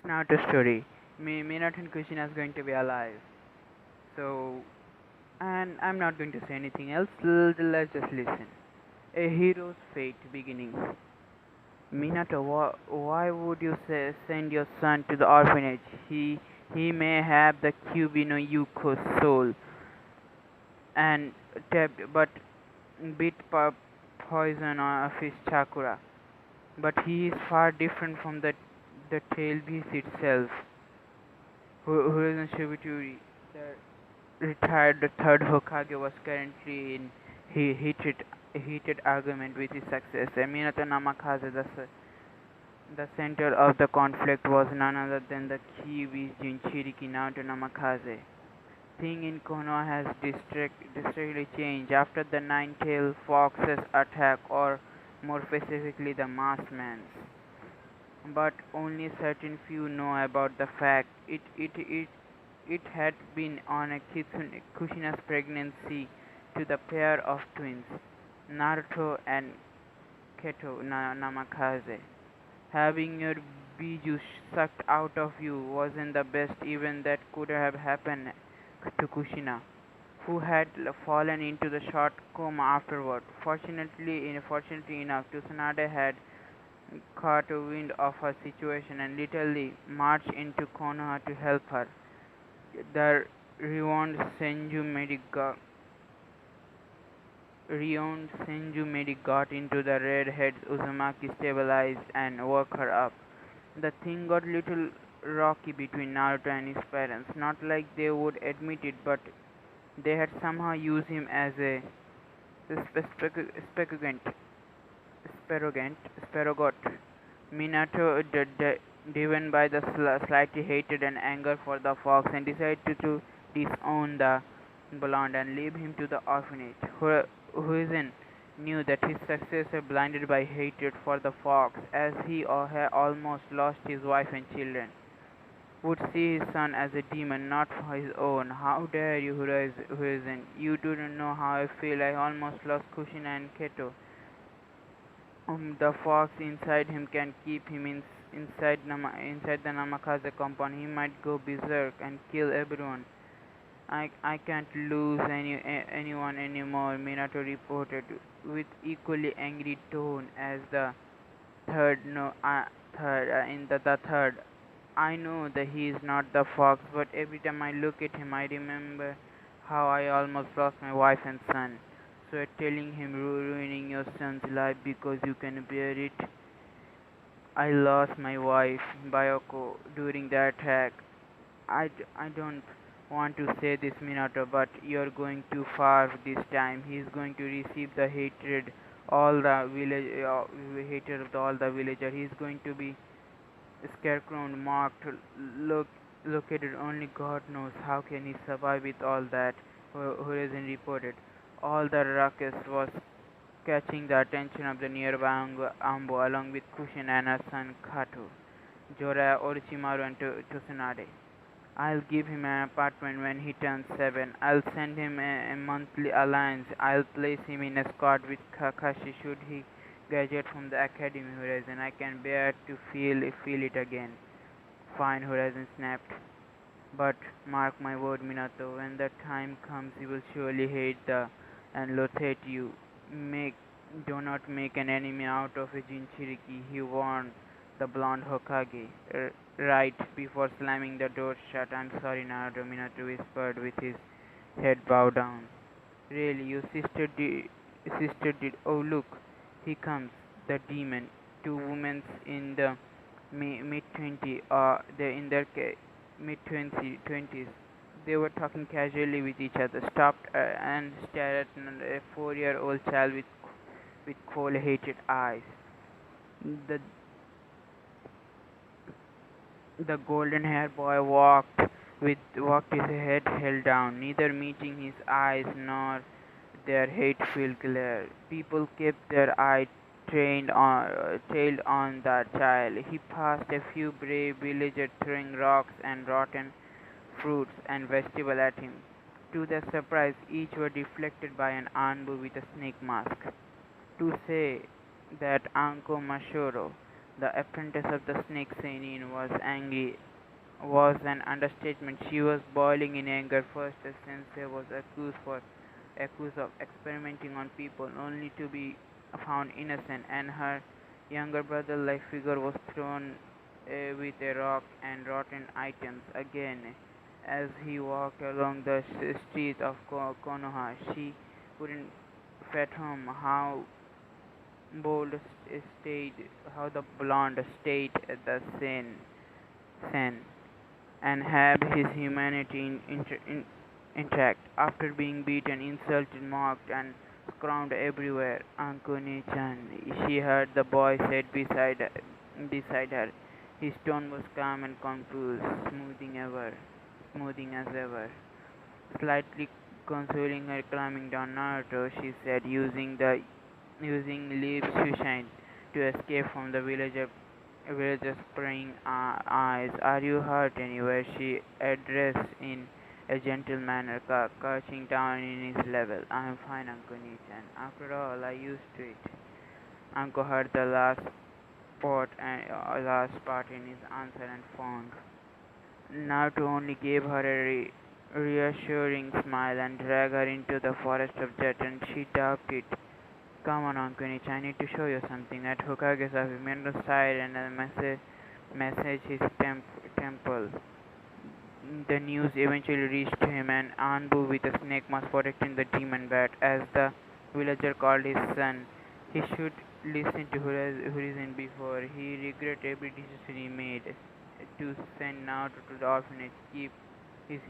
Not a story. Minato and Kushina is going to be alive. So, and I'm not going to say anything else. Let's just listen. A hero's fate beginning. Minato, why would you send your son to the orphanage? He may have the Kyubi no Yuko soul and tapped, but bit poison of his chakra. But he is far different from the tail beast itself. Horizon Shibuturi, the retired third Hokage, was currently in heated argument with his successor. Minato Namikaze, the center of the conflict, was none other than the Kiwi Jinchuriki Naoto Namikaze. Thing in Konoha has districtly changed after the Nine-Tailed Fox's attack, or more specifically the Masked Man's. But only certain few know about the fact. It had been on a Kushina's pregnancy to the pair of twins, Naruto and Keto Namikaze. Having your biju sucked out of you wasn't the best event that could have happened to Kushina, who had fallen into the short coma afterward. Fortunately enough, Tsunade had caught wind of her situation and literally marched into Konoha to help her. The renowned Senju medic got into the redhead's Uzumaki, stabilized and woke her up. The thing got little rocky between Naruto and his parents. Not like they would admit it, but they had somehow used him as a speculant, Sparagot. Minato, driven by the slightly hatred and anger for the fox, and decided to disown the blonde and leave him to the orphanage. Huizan knew that his successor, blinded by hatred for the fox, as he had almost lost his wife and children, would see his son as a demon, not for his own. How dare you, Huizan? You do not know how I feel. I almost lost Kushina and Keto. The fox inside him can keep him inside the Namikaze compound. He might go berserk and kill everyone. I can't lose anyone anymore, Minato reported with equally angry tone as the third. No, third in the third. I know that he is not the fox, but every time I look at him, I remember how I almost lost my wife and son. So you're telling him ruining your son's life because you can bear it? I lost my wife, Bayoko, during the attack. I don't want to say this, Minato, but you're going too far this time. He's going to receive the hatred of all the villager. He's going to be scarecrow marked, look, located. Only God knows how can he survive with all that. Horizon reported. All the ruckus was catching the attention of the nearby Ambo, along with Kushin and her son Kato, Jorah, Orochimaru, and Tsunade. I'll give him an apartment when he turns 7. I'll send him a monthly allowance. I'll place him in a squad with Kakashi should he graduate from the Academy. Horizon. I can bear to feel it again. Fine, Horizon snapped. But mark my word, Minato, when the time comes, he will surely hate and loathe you. Make Do not make an enemy out of a Jinchuriki, he warned the blonde Hokage. Right before slamming the door shut. I'm sorry, Naruto, Minato whispered with his head bowed down. Really, your sister did. Oh, look, he comes, the demon. Two women in the mid 20s, they in their mid 20s. They were talking casually with each other, stopped and stared at a 4-year-old child with coal-hated eyes. The the golden-haired boy walked his head held down, neither meeting his eyes nor their hate-filled glare. People kept their eye trailed on the child. He passed a few brave villagers throwing rocks and rotten fruits and vegetables at him. To their surprise, each were deflected by an Anbu with a snake mask. To say that Anko Mashoro, The apprentice of the snake seinin was angry was an understatement. She was boiling in anger. First, the sensei was accused of experimenting on people, only to be found innocent, and her younger brother-like figure was thrown with a rock and rotten items. Again, as he walked along the street of Konoha, she couldn't fathom bold stayed, how the blonde stayed at the scene and had his humanity intact after being beaten, insulted, mocked, and scorned everywhere. Ankuni-chan, she heard the boy said beside her. His tone was calm and composed, smoothing as ever. Slightly consoling her, climbing down Naruto, she said, using leaves to shine to escape from the villager's prying eyes. Are you hurt anywhere? She addressed in a gentle manner, crouching down in his level. I am fine, Uncle Nichan. After all, I used to it. Uncle heard the last part in his answer and frowned. Naruto only gave her a reassuring smile and dragged her into the forest of jet, and she doubted it. Come on, Ankunichi, I need to show you something. At Hokage's office, Mendo sighed and a message his temple. The news eventually reached him, and Anbu with a snake mask protecting the demon bat. As the villager called his son, he should listen to Horizon before he regret every decision he made. To send Naruto to the orphanage, keep his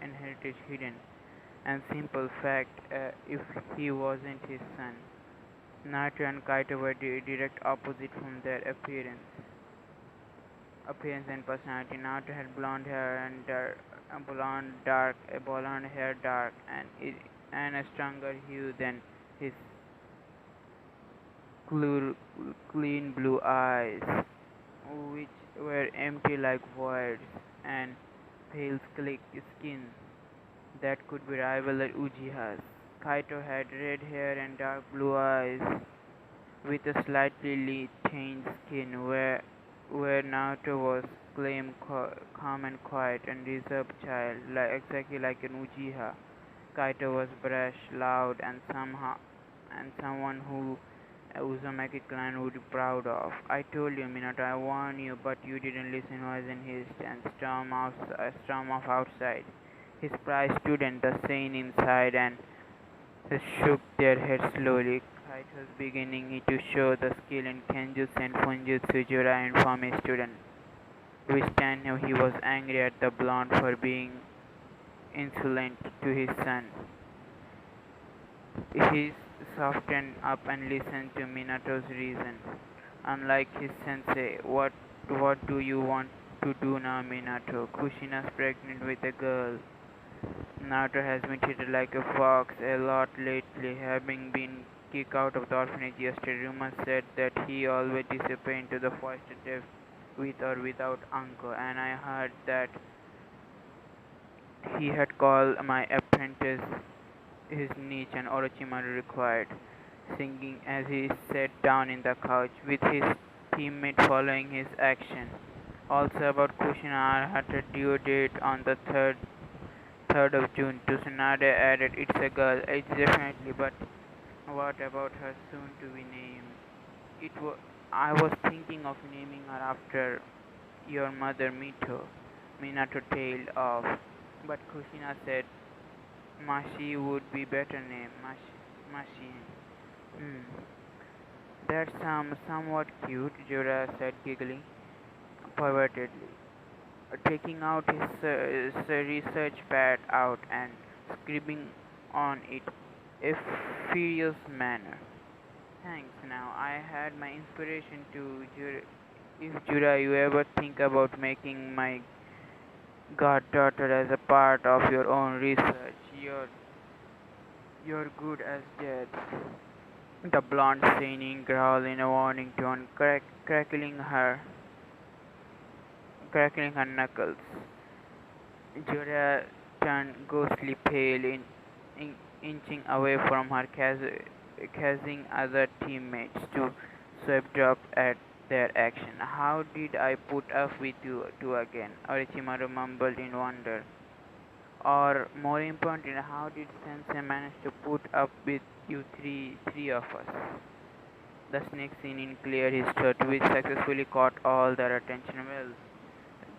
inheritance hidden. And simple fact, if he wasn't his son. Naruto and Kaito were direct opposite from their appearance and personality. Naruto had blonde hair and blonde hair dark and a stronger hue than his clean blue eyes, which were empty like voids, and pale skin that could be rivaled at Uchiha's. Kaito had red hair and dark blue eyes, with a slightly tanned skin, where Naruto was claimed calm and quiet and reserved child, exactly like an Uchiha. Kaito was brash, loud, and someone who Uzumaki clan would be proud of. I told you, Minato, I warned you, but you didn't listen. Was in his and storm off outside. His prized student, the sane inside, and they shook their heads slowly. Kite was beginning to show the skill in Kenjutsu and Funjutsu. Jura informed his student. Wistan knew he was angry at the blonde for being insolent to his son. He softened up and listened to Minato's reason. Unlike his sensei, what do you want to do now, Minato? Kushina's pregnant with a girl. Naruto has been treated like a fox a lot lately, having been kicked out of the orphanage yesterday. Rumors said that he always disappeared into the forest depths with or without uncle, and I heard that he had called my apprentice his niche and Orochimaru required, singing as he sat down in the couch, with his teammate following his action. Also about Kushina had a due date on the 3rd of June. Tsunade added, it's a girl, it's definitely, but what about her soon to be named? I was thinking of naming her after your mother Minato tailed off, but Kushina said Mashi would be better name. Mashi. Hmm. That sounds somewhat cute, Jura said, giggling pervertedly, taking out his research pad out and scribbling on it a furious manner. Thanks. Now I had my inspiration to Jura. If Jura, you ever think about making my goddaughter as a part of your own research, you're good as dead. The blonde seinen growled in a warning tone, crackling her knuckles. Jorah turned ghostly pale, inching away from her, causing other teammates to swap drop at their action. How did I put up with you two again? Orochimaru mumbled in wonder. Or more importantly, how did Sensei manage to put up with you three of us? The snake scene in clear his throat, which successfully caught all their attention. Well,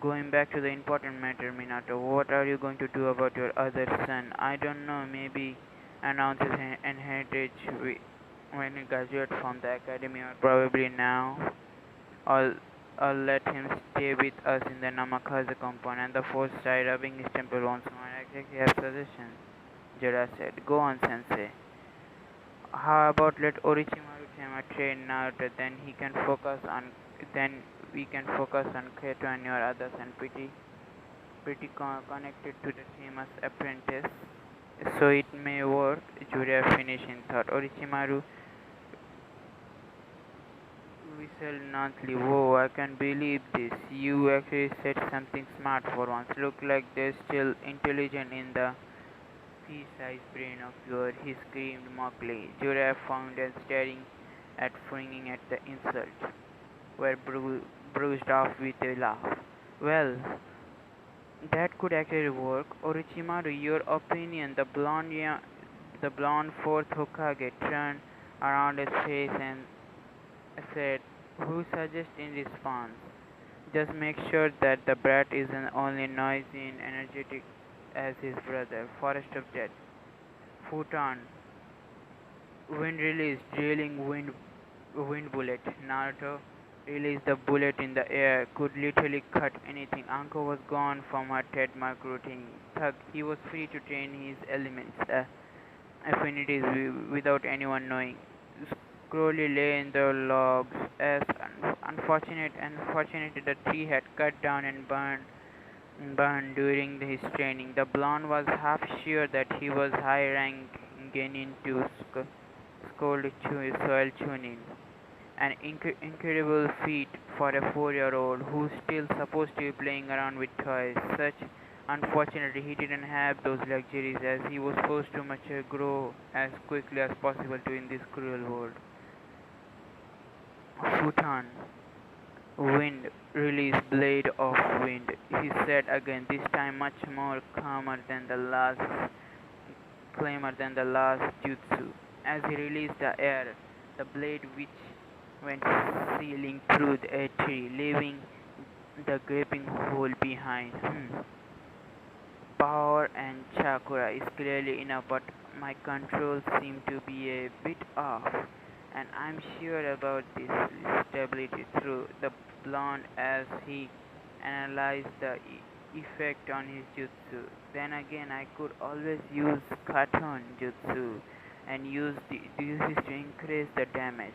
going back to the important matter, Minato, what are you going to do about your other son? I don't know, maybe announce his heritage when he graduates from the academy, or probably now. I'll, I'll let him stay with us in the Namakaze compound. And the fourth started rubbing his temple once more. I exactly have suggestions, Jura said. Go on, Sensei. How about let Orochimaru Tama train Naruto, then we can focus on Kato and your others and pretty connected to the famous apprentice. So it may work, Jiraiya finished in thought. Orochimaru whistled naughty. Whoa, I can't believe this. You actually said something smart for once. Look like there's still intelligence in the pea-sized brain of yours, he screamed mockingly. Jiraiya found and staring at fringing at the insult, were bruised off with a laugh. Well, that could actually work. Orochimaru, your opinion, the blonde fourth Hokage turned around his face and said, who suggests in response? Just make sure that the brat isn't only noisy and energetic as his brother. Forest of Death. Futon. Wind release. Drilling wind bullet. Naruto released the bullet in the air. Could literally cut anything. Anko was gone from her trademark routine. Thug. He was free to train his elements. Affinities without anyone knowing. Crowley lay in the logs, as unfortunately the tree had cut down and burned during his training. The blonde was half sure that he was high rank genin to soil tuning, an incredible feat for a 4-year-old who's still supposed to be playing around with toys. Unfortunately, he didn't have those luxuries as he was forced to mature, grow as quickly as possible to in this cruel world. Futon. Wind, release blade of wind, he said again, this time much more calmer than the last jutsu. As he released the air, the blade which went sailing through a tree, leaving the gaping hole behind. Power and chakra is clearly enough, but my controls seem to be a bit off, and I'm sure about this stability through the blonde as he analyzed the effect on his jutsu. Then again, I could always use Katon jutsu and use this to increase the damage.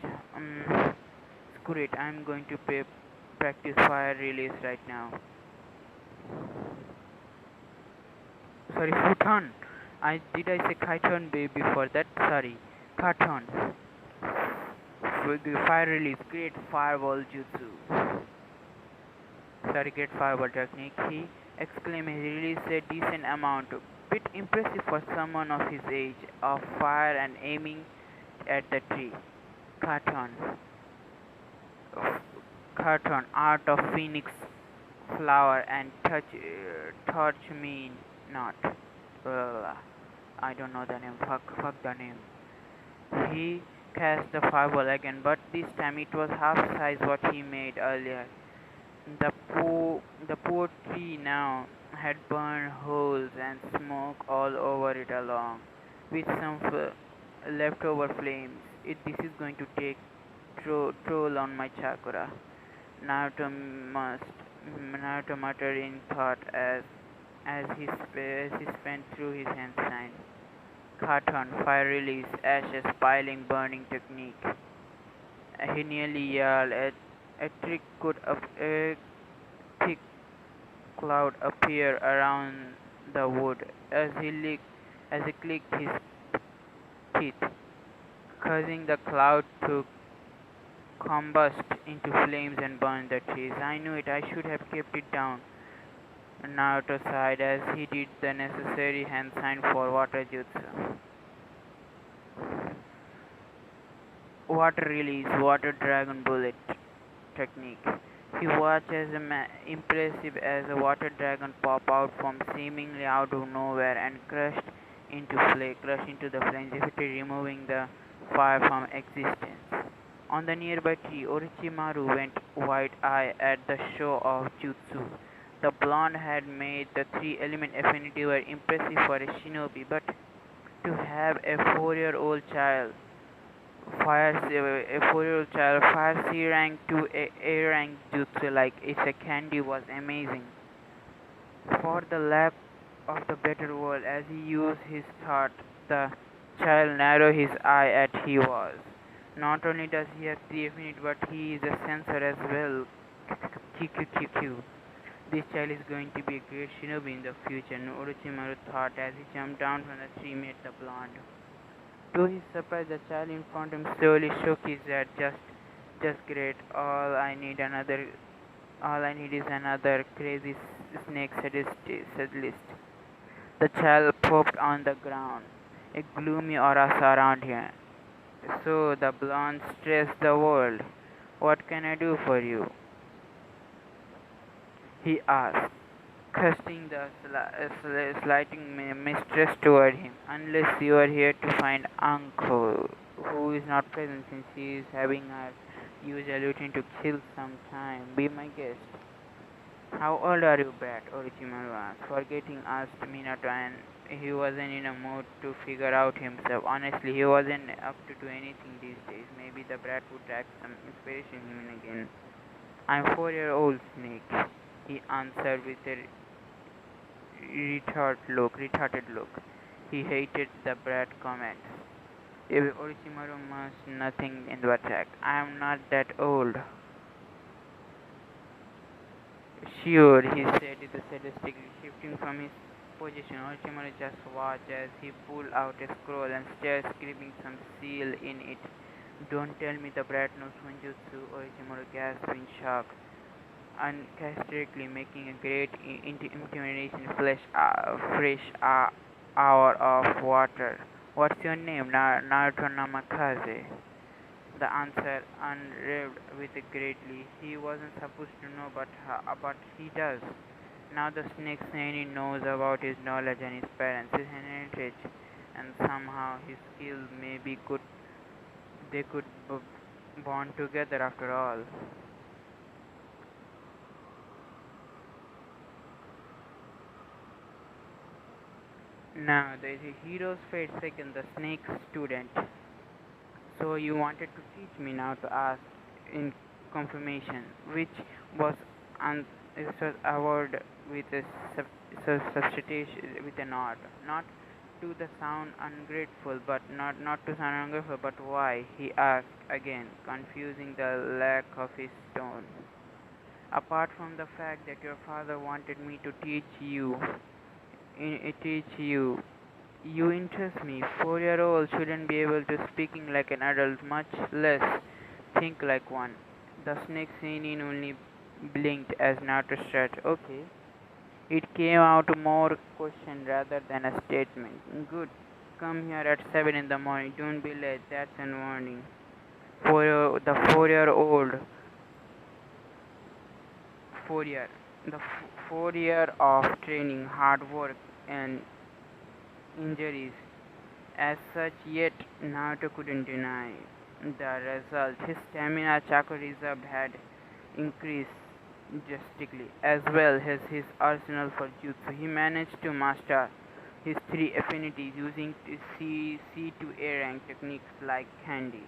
Screw it, I'm going to practice fire release right now. Sorry, Futon. Did I say Katon before that? Sorry, Katon. Fire release, great fireball jutsu. Sorry, great fireball technique. He exclaimed. He released a decent amount, bit impressive for someone of his age, of fire and aiming at the tree. Katon. Katon, art of phoenix flower and torch me not. I don't know the name. Fuck the name. He cast the fireball again, but this time it was half size what he made earlier. The poor tree now had burned holes and smoke all over it along, with some leftover flames. This is going to take toll on my chakra. Naruto muttered in thought as he spent through his hand sign. Katon, fire release, ashes, piling, burning technique. He nearly yelled. A thick cloud appeared around the wood as he clicked his teeth, causing the cloud to combust into flames and burn the trees. I knew it. I should have kept it down. Naruto sighed as he did the necessary hand sign for water jutsu. Water release, water dragon bullet. technique. He watched as impressive as a water dragon pop out from seemingly out of nowhere and crushed into the flames, effectively removing the fire from existence. On the nearby tree, Orochimaru went wide-eyed at the show of jutsu. The blonde had made the three-element affinity were impressive for a shinobi, but to have a 4-year-old child fire C rank to A rank jutsu like it's a candy was amazing. For the lack of the better word, as he used his thought, the child narrowed his eye at he was. Not only does he have three affinity, but he is a sensor as well. QQQQ. This child is going to be a great shinobi in the future, Orochimaru thought as he jumped down from the tree met the blonde. To his surprise, the child in front of him slowly shook his head. Just great. All I need is another crazy snake sadist. The child popped on the ground. A gloomy aura surrounded him. So the blonde stressed the world. What can I do for you? He asked, casting the slighting mistress toward him. Unless you are here to find Uncle, who is not present since he is having her usual routine to kill some time, be my guest. How old are you, Brat? Orochimaru asked, forgetting asked Minato, and he wasn't in a mood to figure out himself. Honestly, he wasn't up to do anything these days. Maybe the brat would drag some inspiration in again. I'm 4-year-old Snake, he answered with a retorted look. He hated the brat comments. If Orochimaru must nothing in the attack. I am not that old. Sure, he said sadistically, shifting from his position. Orochimaru just watched as he pulled out a scroll and stared, scribbling some seal in it. Don't tell me the brat knows Funjutsu, Orochimaru gasped in shock, uncharacteristically making a great intimidation fresh hour of water. What's your name? Naruto Namikaze. The answer unraved with greatly. He wasn't supposed to know, but he does. Now the snake Senin knows about his knowledge and his parents, his heritage, and somehow his skills maybe they could bond together after all. Now there is a hero's fate second, the snake student. So you wanted to teach me now to ask in confirmation, which was un- it was award with a substitution with a nod, not to the sound ungrateful, but not to sound ungrateful, but why? He asked again, confusing the lack of his tone. Apart from the fact that your father wanted me to teach you, you interest me. 4-year-old shouldn't be able to speaking like an adult, much less think like one. The snake senin only blinked as Naruto stretched. Okay. It came out more question rather than a statement. Good. Come here at 7 in the morning. Don't be late. That's a warning. For the 4-year-old, 4 year, the 4 year of training, hard work, and injuries. As such, yet Naruto couldn't deny the result. His stamina chakra reserve had increased drastically, as well as his arsenal for jutsu. He managed to master his three affinities using C to A rank techniques like candy.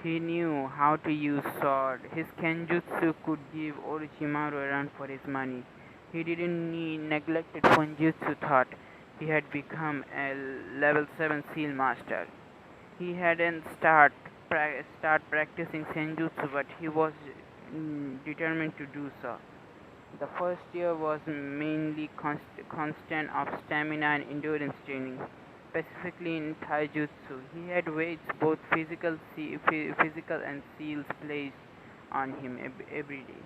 He knew how to use sword. His kenjutsu could give Orochimaru a run for his money. He didn't need neglected Funjutsu thought he had become a level 7 seal master. He hadn't start practicing senjutsu, but he was determined to do so. The first year was mainly constant of stamina and endurance training, specifically in taijutsu. He had weights, both physical and seals, placed on him every day.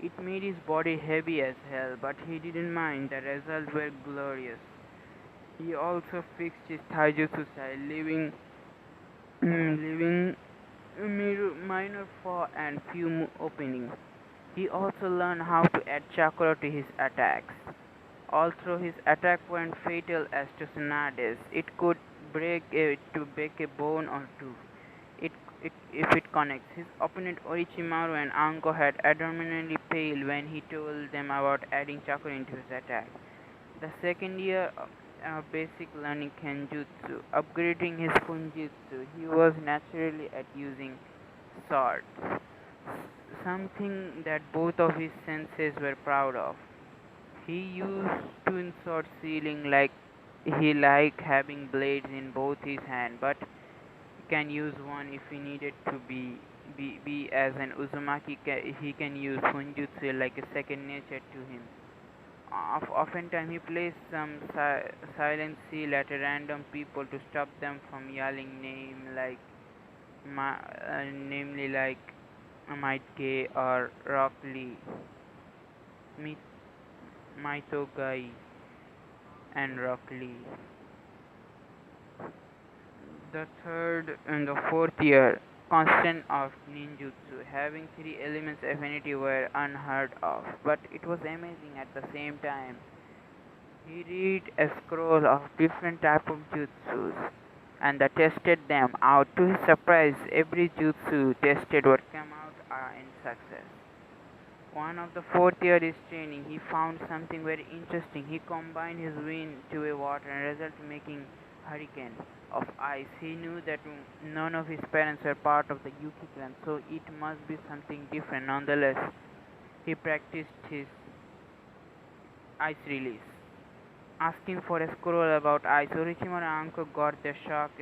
It made his body heavy as hell, but he didn't mind. The results were glorious. He also fixed his taijutsu style, leaving minor fall and few openings. He also learned how to add chakra to his attacks. Although his attack weren't fatal as to Tsunades, it could break a bone or two. It, if it connects. His opponent Orochimaru and Anko had adamantly failed when he told them about adding chakra into his attack. The second year basic learning Kenjutsu, upgrading his Funjutsu, he was naturally at using swords, something that both of his senses were proud of. He used to insert ceiling like he liked having blades in both his hands, but he can use one if he needed to be as an Uzumaki. He can use Funjutsu like a second nature to him. Oftentimes he plays some silent seal at a random people to stop them from yelling namely like Might Gay or Rock Lee, Maito Gai and Rock Lee. The third and the fourth year constant of ninjutsu, having three elements affinity were unheard of, but it was amazing at the same time. He read a scroll of different type of jutsus and tested them out. To his surprise, every jutsu tested would come out in success. One of the fourth year is training. He found something very interesting. He combined his wind to a water and result making hurricane of ice. He knew that none of his parents were part of the Yuki clan, so it must be something different. Nonetheless, he practiced his ice release. Asking for a scroll about ice, Orochimaru and Anko got the shocked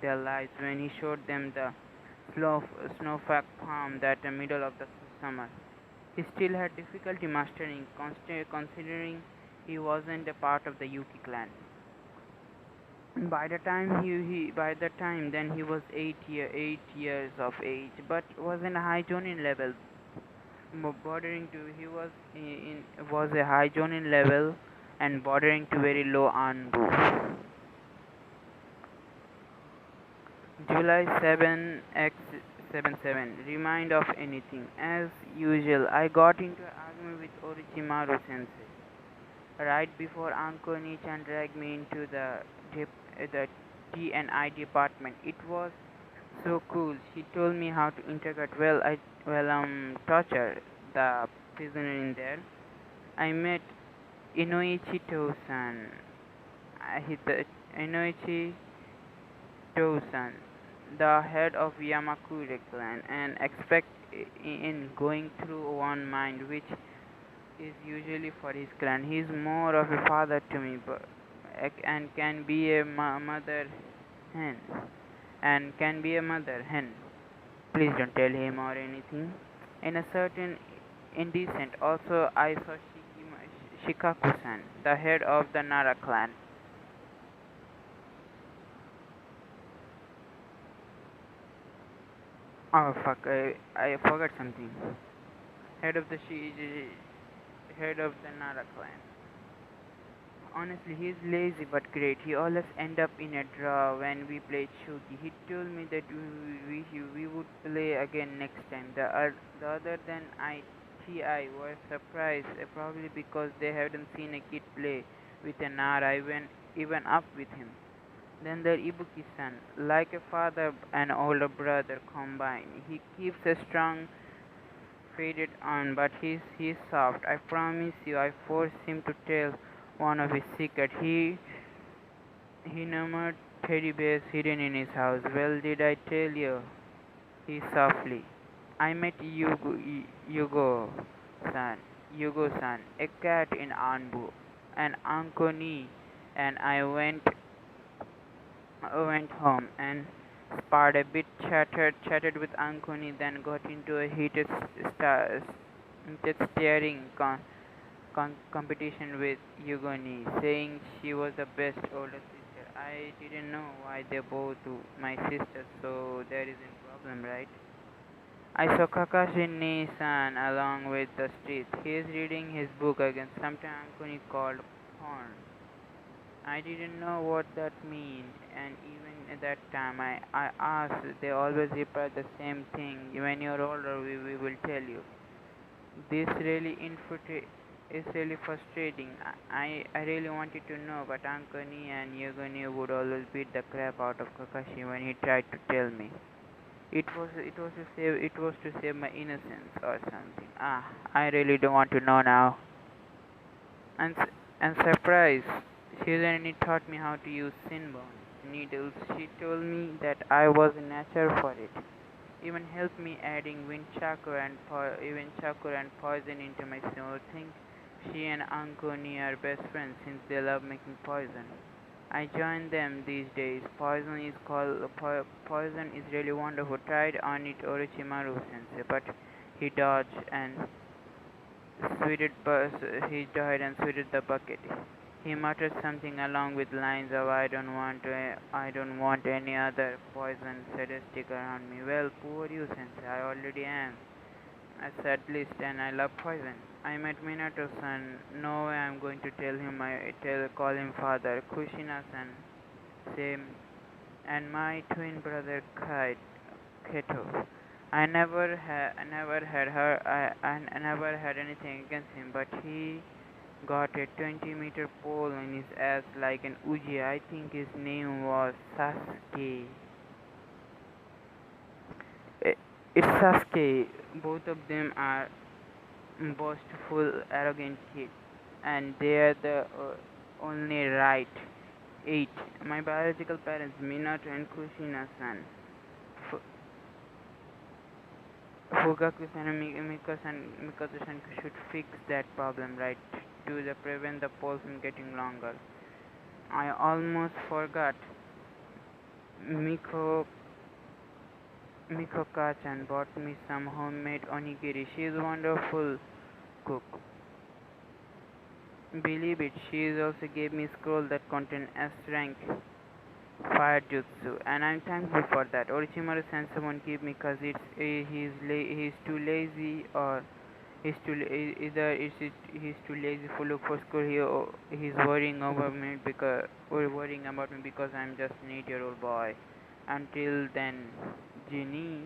their lives when he showed them the snowflake palm that the middle of the summer. He still had difficulty mastering, considering he wasn't a part of the Yuki clan. By the time then he was 8 years of age, but was in a high jonin level, bordering to he was in was a high jonin level and bordering to very low Anbu. July 7 x 77. Remind of anything. As usual, I got into an argument with Orochimaru sensei right before Anko Nichan dragged me into the T&I department. It was so cool. She told me how to integrate torture the prisoner in there. I met Inoichi Tosan. I hit the Inoichi Tosan, the head of Yamakure clan, and expect in going through one mind, which is usually for his clan. He is more of a father to me, and can be a mother hen, and can be a mother hen. Please don't tell him or anything. In a certain indecent. Also, I saw Shikaku-san, the head of the Nara clan. Oh fuck! I forgot something. Head of the head of the Nara clan. Honestly, he's lazy but great. He always end up in a draw when we play Shugi. He told me that we would play again next time. The other than ITI were surprised, probably because they hadn't seen a kid play with an Nara even up with him. Then there Ibuki-san, like a father and older brother combined. He keeps a strong faded on, but he's soft. I promise you, I forced him to tell one of his secrets. He numbered teddy bears hidden in his house. Well, did I tell you? He softly. I met Yugo-san, Yugo-san, a cat in Anbu, and Ankoni, and I went home and sparred a bit, chatted with Ankoni, then got into a heated staring competition with Yugoni, saying she was the best older sister. I didn't know why they both my sisters, so there isn't problem, right? I saw Kakashi Nisan along with the streets. He is reading his book again. Sometimes Ankuni called porn. I didn't know what that mean, and even at that time I asked, they always reply the same thing. When you're older, we will tell you. This really is really frustrating. I really wanted to know, but Ankoni and Yagoni would always beat the crap out of Kakashi when he tried to tell me. It was to save my innocence or something. I really don't want to know now. And and surprise, Shizani taught me how to use Sinbone needles. She told me that I was a natural for it. Even helped me adding wind chakra and poison into my snow. Think she and Ankoni are best friends since they love making poison. I join them these days. Poison is really wonderful. Tried on it Orochimaru sensei, but he dodged and sweeted he died and sweeted the bucket. He muttered something along with lines of I don't want any other poison sadistic around me. Well, poor you, sensei. I already am. I said list and I love poison. I met Minato-san. No way I'm going to call him father. Kushina-san, same, and my twin brother Keto. I never had I never had anything against him, but he got a 20-meter pole in his ass like an Uji. I think his name was Sasuke. I- It's Sasuke. Both of them are boastful, arrogant kids, and they are the only right eight. My biological parents, Minato and Kushina-san, Fugaku-san and Mikoto-san should fix that problem, right? To prevent the poles from getting longer. I almost forgot. Miko Mikoka-chan bought me some homemade onigiri. She is a wonderful cook. Believe it, she also gave me a scroll that contained S-rank fire jutsu, and I'm thankful for that. Orochimaru sensei won't give me cause he's too lazy or he's too lazy to look for school. He's worrying about me because I'm just an 8-year-old boy. Until then, Ginny,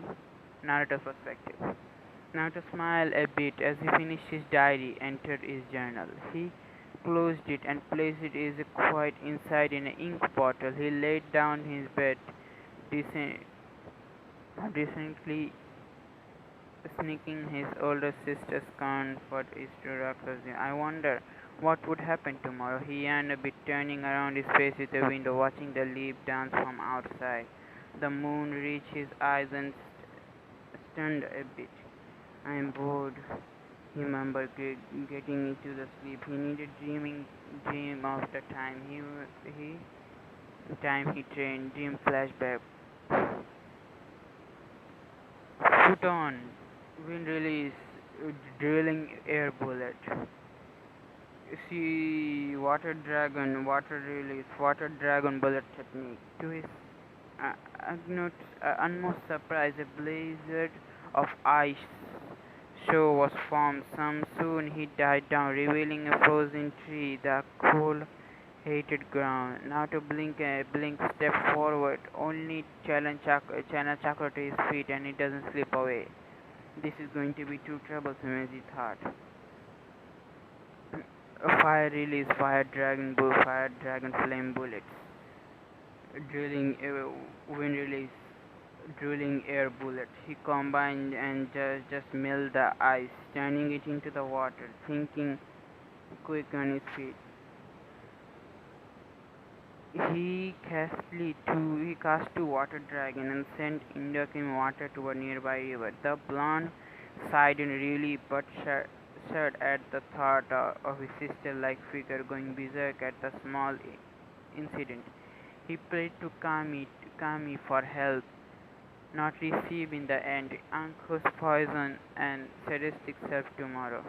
Naruto's perspective. Naruto smiled a bit as he finished his diary, entered his journal. He closed it and placed it quite inside in an ink bottle. He laid down his bed, decent, decently sneaking his older sister's comfort is to Rakshas. I wonder what would happen tomorrow. He yearned a bit, turning around his face with the window, watching the leaf dance from outside. The moon reached his eyes and stunned a bit. I'm bored, he mumbled, getting into the sleep. He needed dream of the time he trained, dream flashback. Futon, wind release, drilling air bullet. See, water release, water dragon bullet technique. To his utmost surprise, a blizzard of ice show was formed. Some soon he died down, revealing a frozen tree, the cold, hated ground. Now to blink, step forward. Only channel chakra to his feet, and it doesn't slip away. This is going to be too troublesome, as he thought. Fire release, fire dragon flame bullets. Drilling wind release, drilling air bullet. He combined and just milled the ice, turning it into the water, thinking quick on his feet. He cast two water dragon and sent Indokim water to a nearby river. The blonde sighed in relief but shuddered at the thought of his sister-like figure going berserk at the small incident. He prayed to Kami for help, not receive in the end Anko's poison and sadistic self tomorrow.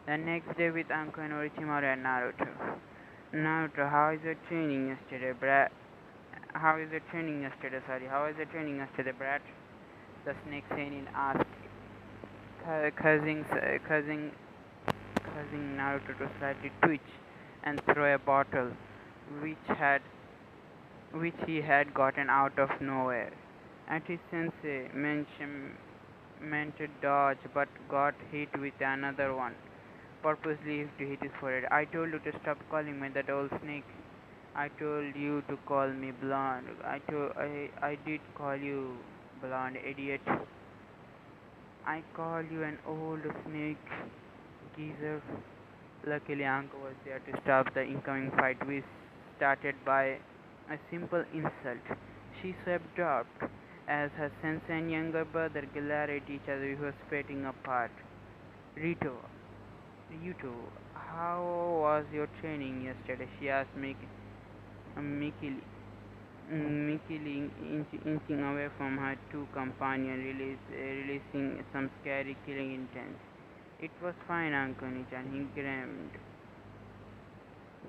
The next day with Anko and Orochimaru and Naruto. Naruto, how is your training yesterday, brat? How was your training yesterday, brat? The snake seinin asked, causing, causing Naruto to slightly twitch and throw a bottle. which had which he had gotten out of nowhere. And his sensei meant to dodge but got hit with another one, purposely to hit his forehead. I told you to stop calling me that old snake. I told you to call me blonde. I did call you blonde, idiot. I call you an old snake, geezer. Luckily, Anko was there to stop the incoming fight, which started by a simple insult. She swept up as her sensei and younger brother glared at each other before splitting apart. Rito, Ryuto, how was your training yesterday? She asked Mikili, inching away from her two companions, releasing some scary killing intent. It was fine, Uncle Nichan,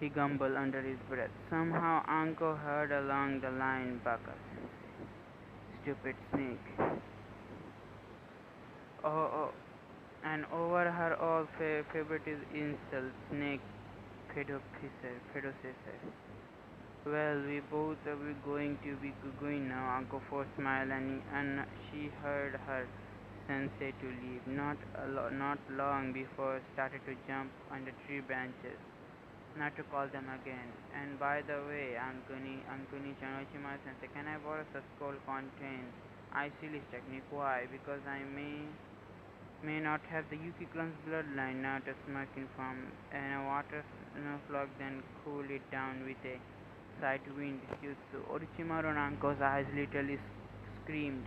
he grumbled under his breath. Somehow Uncle heard along the line, Baka sensei. Stupid snake. Oh, and over her all favorite is insult, snake, Fedosese. Well, we both are we going to be going now. Uncle Four smiled and she heard her sensei to leave. Not long before started to jump on the tree branches. Not to call them again. And by the way, Ankuni Chanochima sensei, can I borrow a scroll contain Icilis technique? Why? Because I may not have the Yuki clan's bloodline, not a smirking from and a water snowflake, then cool it down with a side wind jutsu. Orochimaru Nanko's eyes literally screamed.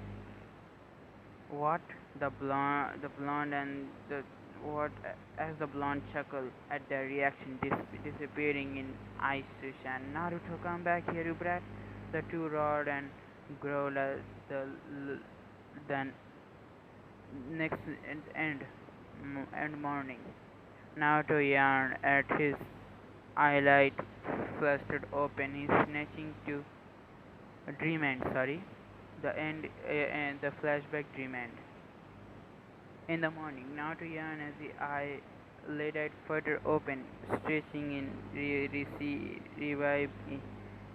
What? The blonde and the what? As the blonde chuckled at their reaction, disappearing in ice and Naruto, come back here, you brat! The two roared and growled at the next end morning. Naruto yawned at his eyelid flustered open. He's snatching to dream end. Sorry, the end and the flashback dream end. In the morning, Naruto yawned as the eyelid further open, stretching in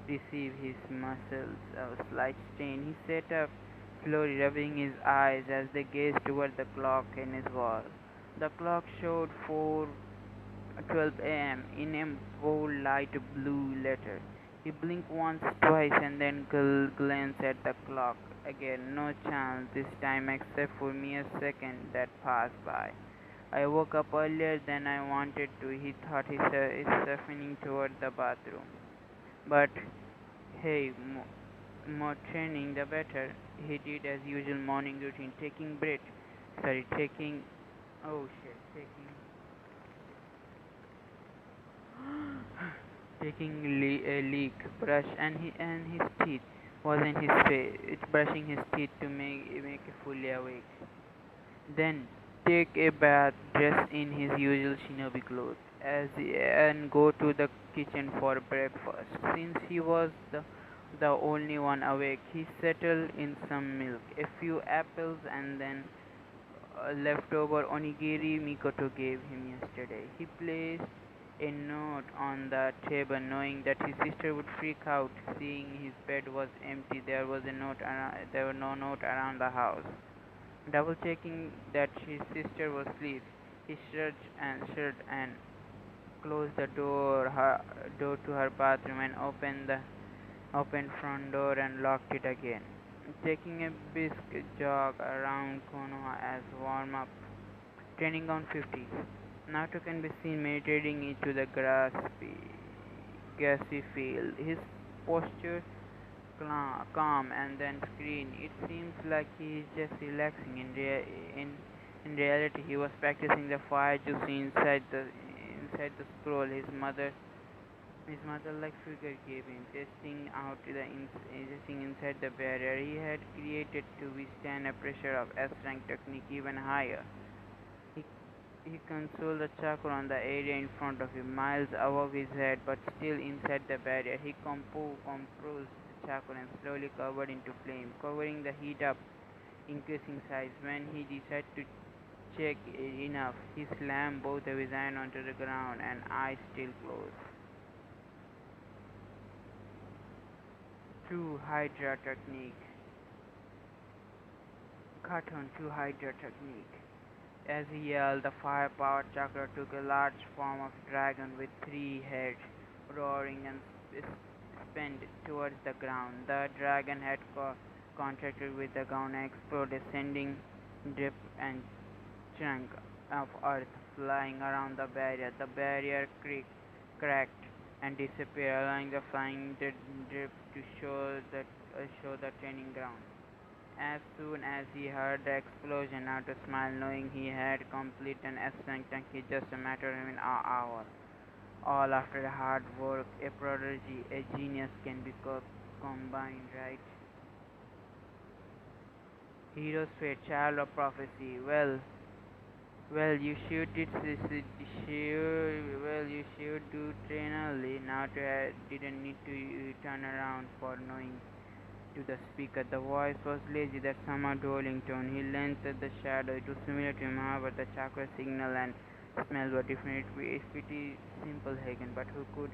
receive his muscles a slight strain. He sat up, slowly rubbing his eyes as they gazed toward the clock in his wall. The clock showed 4:12 a.m. in a bold light blue letter. He blinked once, twice, and then glanced at the clock again. No chance this time, except for mere second that passed by. I woke up earlier than I wanted to, he thought, he's shuffling toward the bathroom. But hey, more training the better. He did as usual morning routine, taking breath. Sorry, taking. Oh shit, taking. Taking a leak, brush, and his teeth was in his face, brushing his teeth to make it fully awake. Then take a bath, dress in his usual shinobi clothes, and go to the kitchen for breakfast. Since he was the only one awake, he settled in some milk, a few apples, and then leftover onigiri Mikoto gave him yesterday. He placed a note on the table, knowing that his sister would freak out seeing his bed was empty. There was no note around the house. Double checking that his sister was asleep, he shut and closed the door to her bathroom and opened front door and locked it again. Taking a brisk jog around Konoha as warm up. Training on 50. Naruto can be seen meditating into the grassy field. His posture calm and then serene. It seems like he is just relaxing. In reality, he was practicing the fire jutsu inside the scroll his mother-like figure gave him, testing inside the barrier he had created to withstand a pressure of S-rank technique even higher. He, he controlled the chakra on the area in front of him, miles above his head, but still inside the barrier. He compressed the chakra and slowly covered into flame, covering the heat up, increasing size. When he decided to check enough, he slammed both of his hands onto the ground and eyes still closed. True Hydra technique. Cartoon True Hydra technique. As he yelled, the fire-powered chakra took a large form of dragon with three heads, roaring and spent towards the ground. The dragon had contracted with the ground and exploded, sending drip and chunk of earth flying around the barrier. The barrier cracked and disappeared, allowing the flying drip to show the training ground. As soon as he heard the explosion, Naruto smiled, knowing he had completed an ascent tank in just a matter of an hour. All after hard work, a prodigy, a genius can be combined, right? Hero's fate, child of prophecy. You should you should do train early. Naruto didn't need to turn around for knowing to the speaker. The voice was lazy, that somehow drawling tone. He glanced at the shadow. It was familiar to him, however, the chakra signal and smell were different. It's pretty simple, Hagen, but who could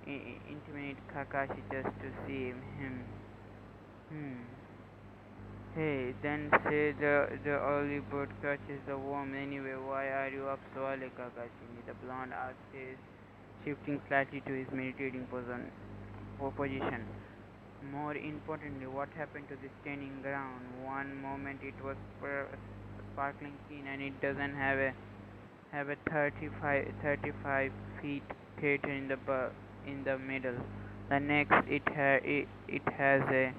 intimidate Kakashi just to see him? Hmm. Hey, then say the early bird catches the worm anyway. Why are you up so early, Kakashi? The blonde asked, his shifting slightly to his meditating position. More importantly, what happened to the standing ground? One moment it was sparkling clean and it doesn't have a 35 feet crater in the middle. The next it has a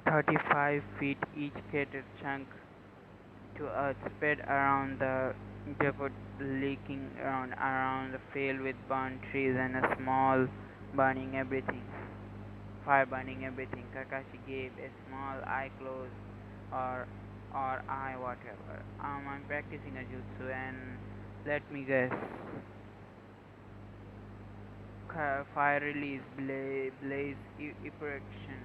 35 feet each crater chunk to earth spread around the depot, leaking around the field with burnt trees and a small burning everything. Fire burning everything. Kakashi gave a small eye close or eye whatever. I'm practicing a jutsu and let me guess. Fire release, blaze erection.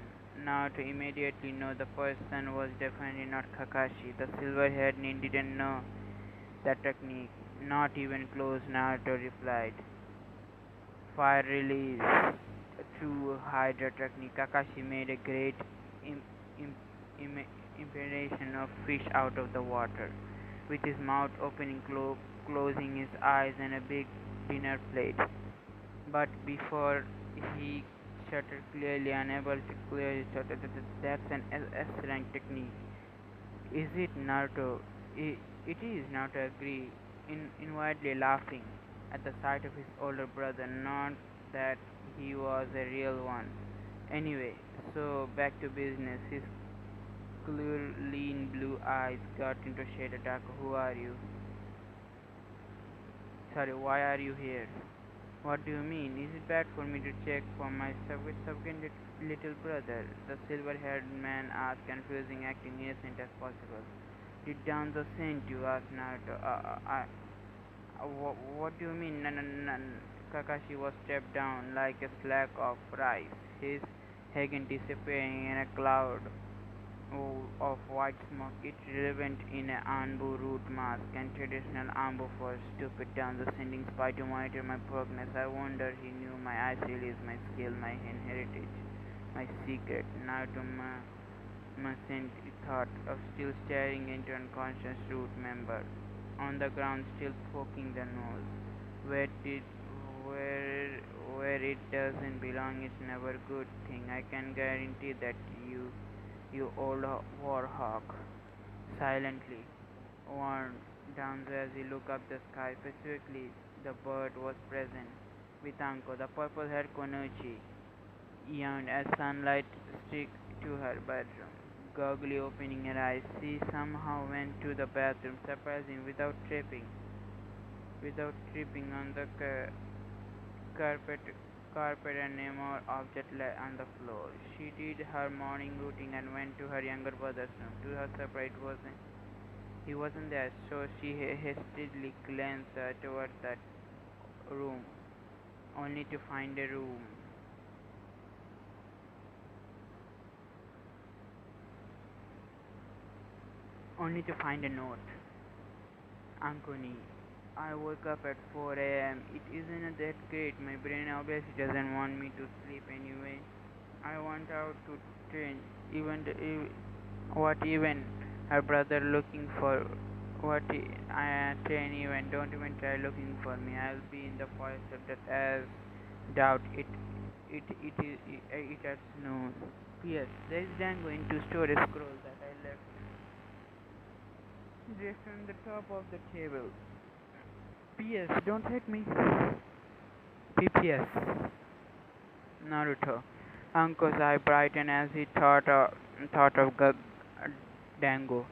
Now to immediately know the person was definitely not Kakashi. The silver-haired nin didn't know that technique. Not even close, Naruto replied. Fire release through Hydra technique. Kakashi made a great Im- im- im- impersonation of fish out of the water, with his mouth opening, closing his eyes, and a big dinner plate. But before he shuddered, clearly unable to clear his throat, that's an excellent technique. Is it, Naruto? It is, Naruto agreed, inwardly laughing at the sight of his older brother, not that he was a real one. Anyway, so back to business. His clear, lean blue eyes got into shade of dark. Who are you? Sorry, why are you here? What do you mean? Is it bad for me to check for my subsequent little brother? The silver-haired man asked, confusing, acting innocent as possible. Did Danzo send you? Asked Naruto. What do you mean? Kakashi was stepped down like a slack of rice, his Hagen disappearing in a cloud of white smoke. It's relevant in an Anbu root mask and traditional Ambu for stupid Danzo sending spy to monitor my progress. I wonder he knew my ice release, my skill, my heritage, my secret. Naruto mustn't thought of still staring into unconscious root member on the ground, still poking the nose. Where did where where it doesn't belong is never a good thing. I can guarantee that you old warhawk. Silently warned Danzo as he looked up the sky. Specifically, the bird was present with Anko. The purple-haired Konochi yawned as sunlight streaked to her bedroom. Goggly opening her eyes, she somehow went to the bathroom, surprising without tripping on the carpet, carpet and no more object lay on the floor. She did her morning routine and went to her younger brother's room. To her surprise, he wasn't there, so she hastily glanced toward that room, only to find a room, only to find a note. Ankuni, I woke up at 4 a.m. It isn't that great. My brain obviously doesn't want me to sleep anyway. I want out to train. What even her brother looking for? I train even. Don't even try looking for me. I'll be in the forest of death as doubt it. It at noon. P.S. There's Dango into storage scroll that I left just on the top of the table. P.S. Don't hit me. P.P.S. Naruto. Uncle's eye brightened as he thought of Dango.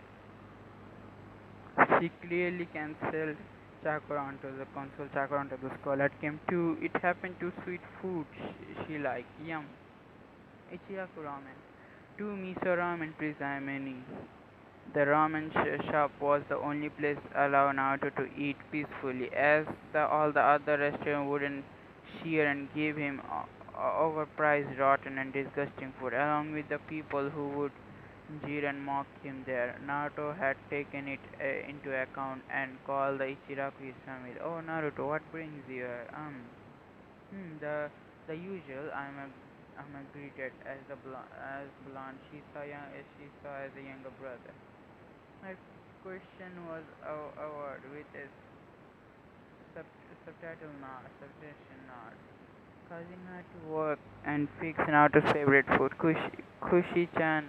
She clearly cancelled chakra onto the console chakra onto the skull. It happened to sweet food she liked. Yum. Ichiyaku ramen. Two miso ramen please, I'm any. The ramen shop was the only place allowed Naruto to eat peacefully, as all the other restaurants wouldn't share and give him overpriced, rotten, and disgusting food, along with the people who would jeer and mock him there. Naruto had taken it into account and called the Ichiraku his family. Oh, Naruto, what brings you here? The usual. I'm a greeted as as blonde. She saw as a younger brother. My question was award with a sub, substantial nod, causing her to work and fix Naruto's favorite food. Kushi-chan,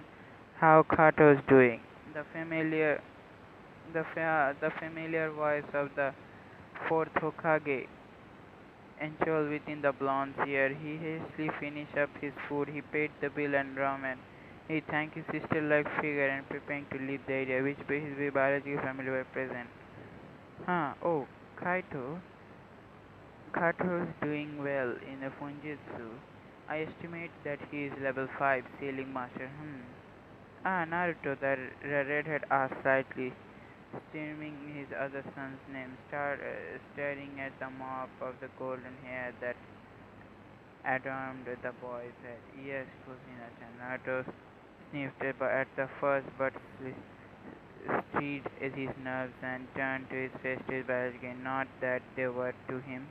how Kato's doing? The familiar voice of the fourth Hokage enrolled within the blonde's ear. He hastily finished up his food. He paid the bill and ramen. He thanked his sister-like figure and preparing to leave the area, which his biological family were present. Oh, Kaito. Kato's doing well in the Funjutsu. I estimate that he is level 5 sailing master. Naruto, the redhead asked slightly, streaming his other son's name, staring at the mop of the golden hair that adorned the boy's head. Yes, Kusina-chan. Naruto sniffed at the first, but steadied his nerves and turned to his face to his biology. Not that they were to him.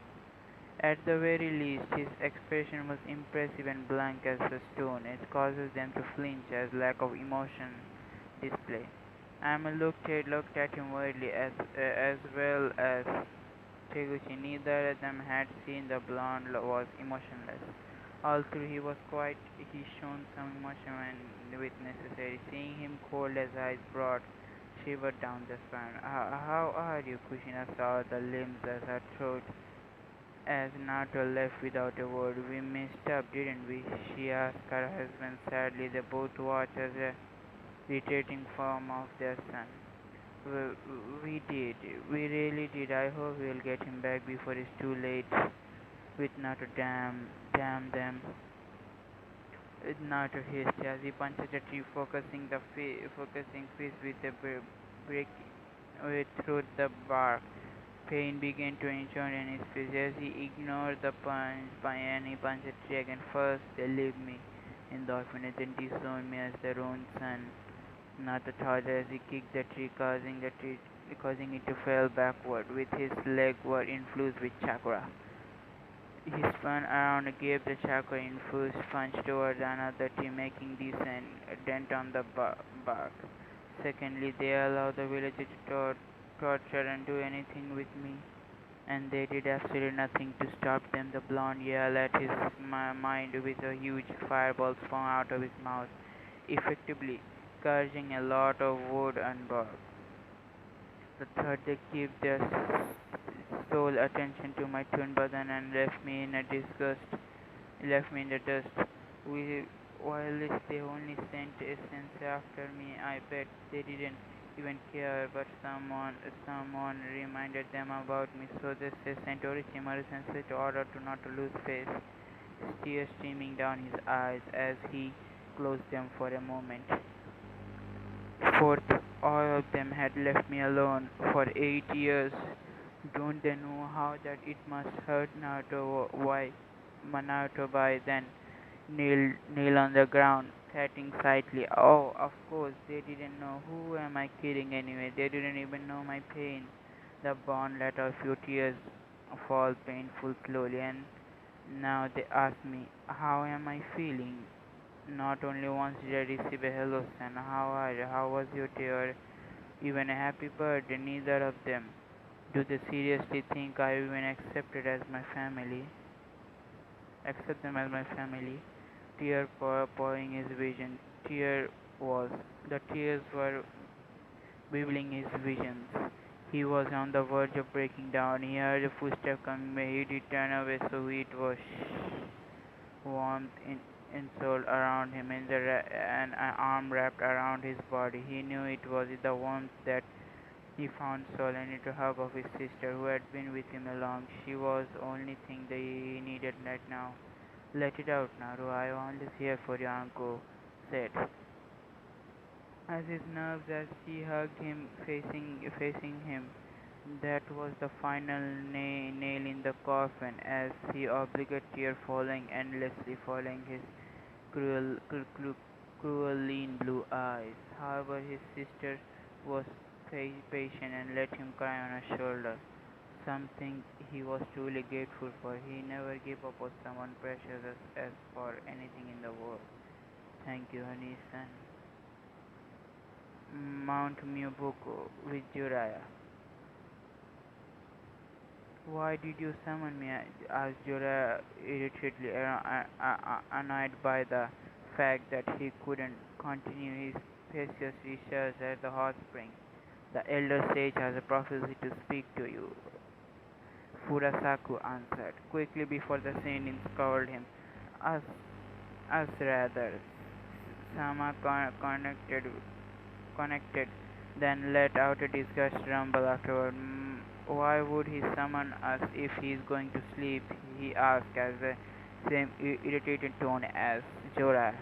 At the very least, his expression was impressive and blank as a stone. It causes them to flinch as lack of emotion display. Amma looked at him worriedly, as well as Teguchi. Neither of them had seen the blonde was emotionless. All through he shown some emotion when with necessary. Seeing him cold as ice brought shiver down the spine. How are you? Kushina saw the limbs as her throat as Nato left without a word. We messed up, didn't we? She asked her husband sadly. They both watched as a retreating form of their son. We did. We really did. I hope we'll get him back before it's too late. With Nato, damn them. With Nato hissed as he punched a tree, focusing fist with a break through the bark. Pain began to intrude in his face as he ignored the and he punched a tree again. First, they leave me in the orphanage, then disown me as their own son. Not the thought as he kicked the tree, causing it to fall backward, with his leg were infused with chakra. He spun around and gave the chakra infused punch towards another tree, making a dent on the bark. Secondly, they allowed the villagers to torture and do anything with me, and they did absolutely nothing to stop them. The blonde yelled at his mind with a huge fireball sprung out of his mouth, effectively scourging a lot of wood and bark. The third, they give their sole attention to my twin brother and left me in the dust. We, while they only sent a sense after me, I bet they didn't even care, but someone reminded them about me, so they sent Orochimaru Sensei to order to not to lose face, tears streaming down his eyes as he closed them for a moment. Fourth, all of them had left me alone for 8 years. Don't they know how that it must hurt Naruto? Why, Naruto by then kneel on the ground, chatting slightly. Oh, of course, they didn't know. Who am I kidding anyway? They didn't even know my pain. The bond let a few tears fall painful slowly, and now they ask me, how am I feeling? Not only once did I receive a hello son, how are you, how was your day, or even a happy birthday, neither of them. Do they seriously think I even accept them as my family? Tear pouring his vision. Tear was. The tears were beveling his visions. He was on the verge of breaking down. He heard a footstep coming by. He did turn away, so it was warmth in soul around him, and an arm wrapped around his body. He knew it was the warmth that he found soul and it a hug of his sister, who had been with him along. She was the only thing that he needed right now. Let it out, Naru. I am always here for you, uncle said. As his nerves as she hugged him, facing him. That was the final nail in the coffin, as he obliged tear falling endlessly, following his cruelly in blue eyes. However, his sister was patient and let him cry on her shoulder, something he was truly grateful for. He never gave up on someone precious as for anything in the world. Thank you, honey son. Mount Mubuko with Jiraiya. Why did you summon me? Asked Jorah irritatedly, annoyed by the fact that he couldn't continue his precious research at the hot spring. The elder sage has a prophecy to speak to you, Furasaku answered, quickly before the Sennin covered him. Us, us rather. Sama connected, then let out a disgusted rumble afterward. Why would he summon us if he is going to sleep? He asked as the same irritated tone as Jorah,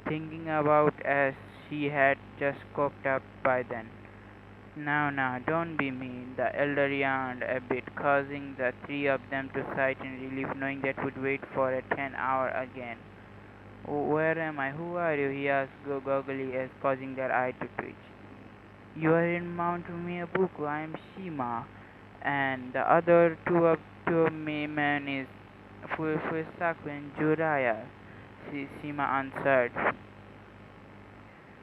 thinking about as she had just cocked up by then. Now, don't be mean. The elder yawned a bit, causing the three of them to sigh in relief, knowing that would wait for a 10-hour again. Where am I? Who are you? He asked goggly as causing their eye to twitch. You are in Mount Miyabuku. I am Shima, and the other two men is Fusaku and Jiraiya. Shima answered,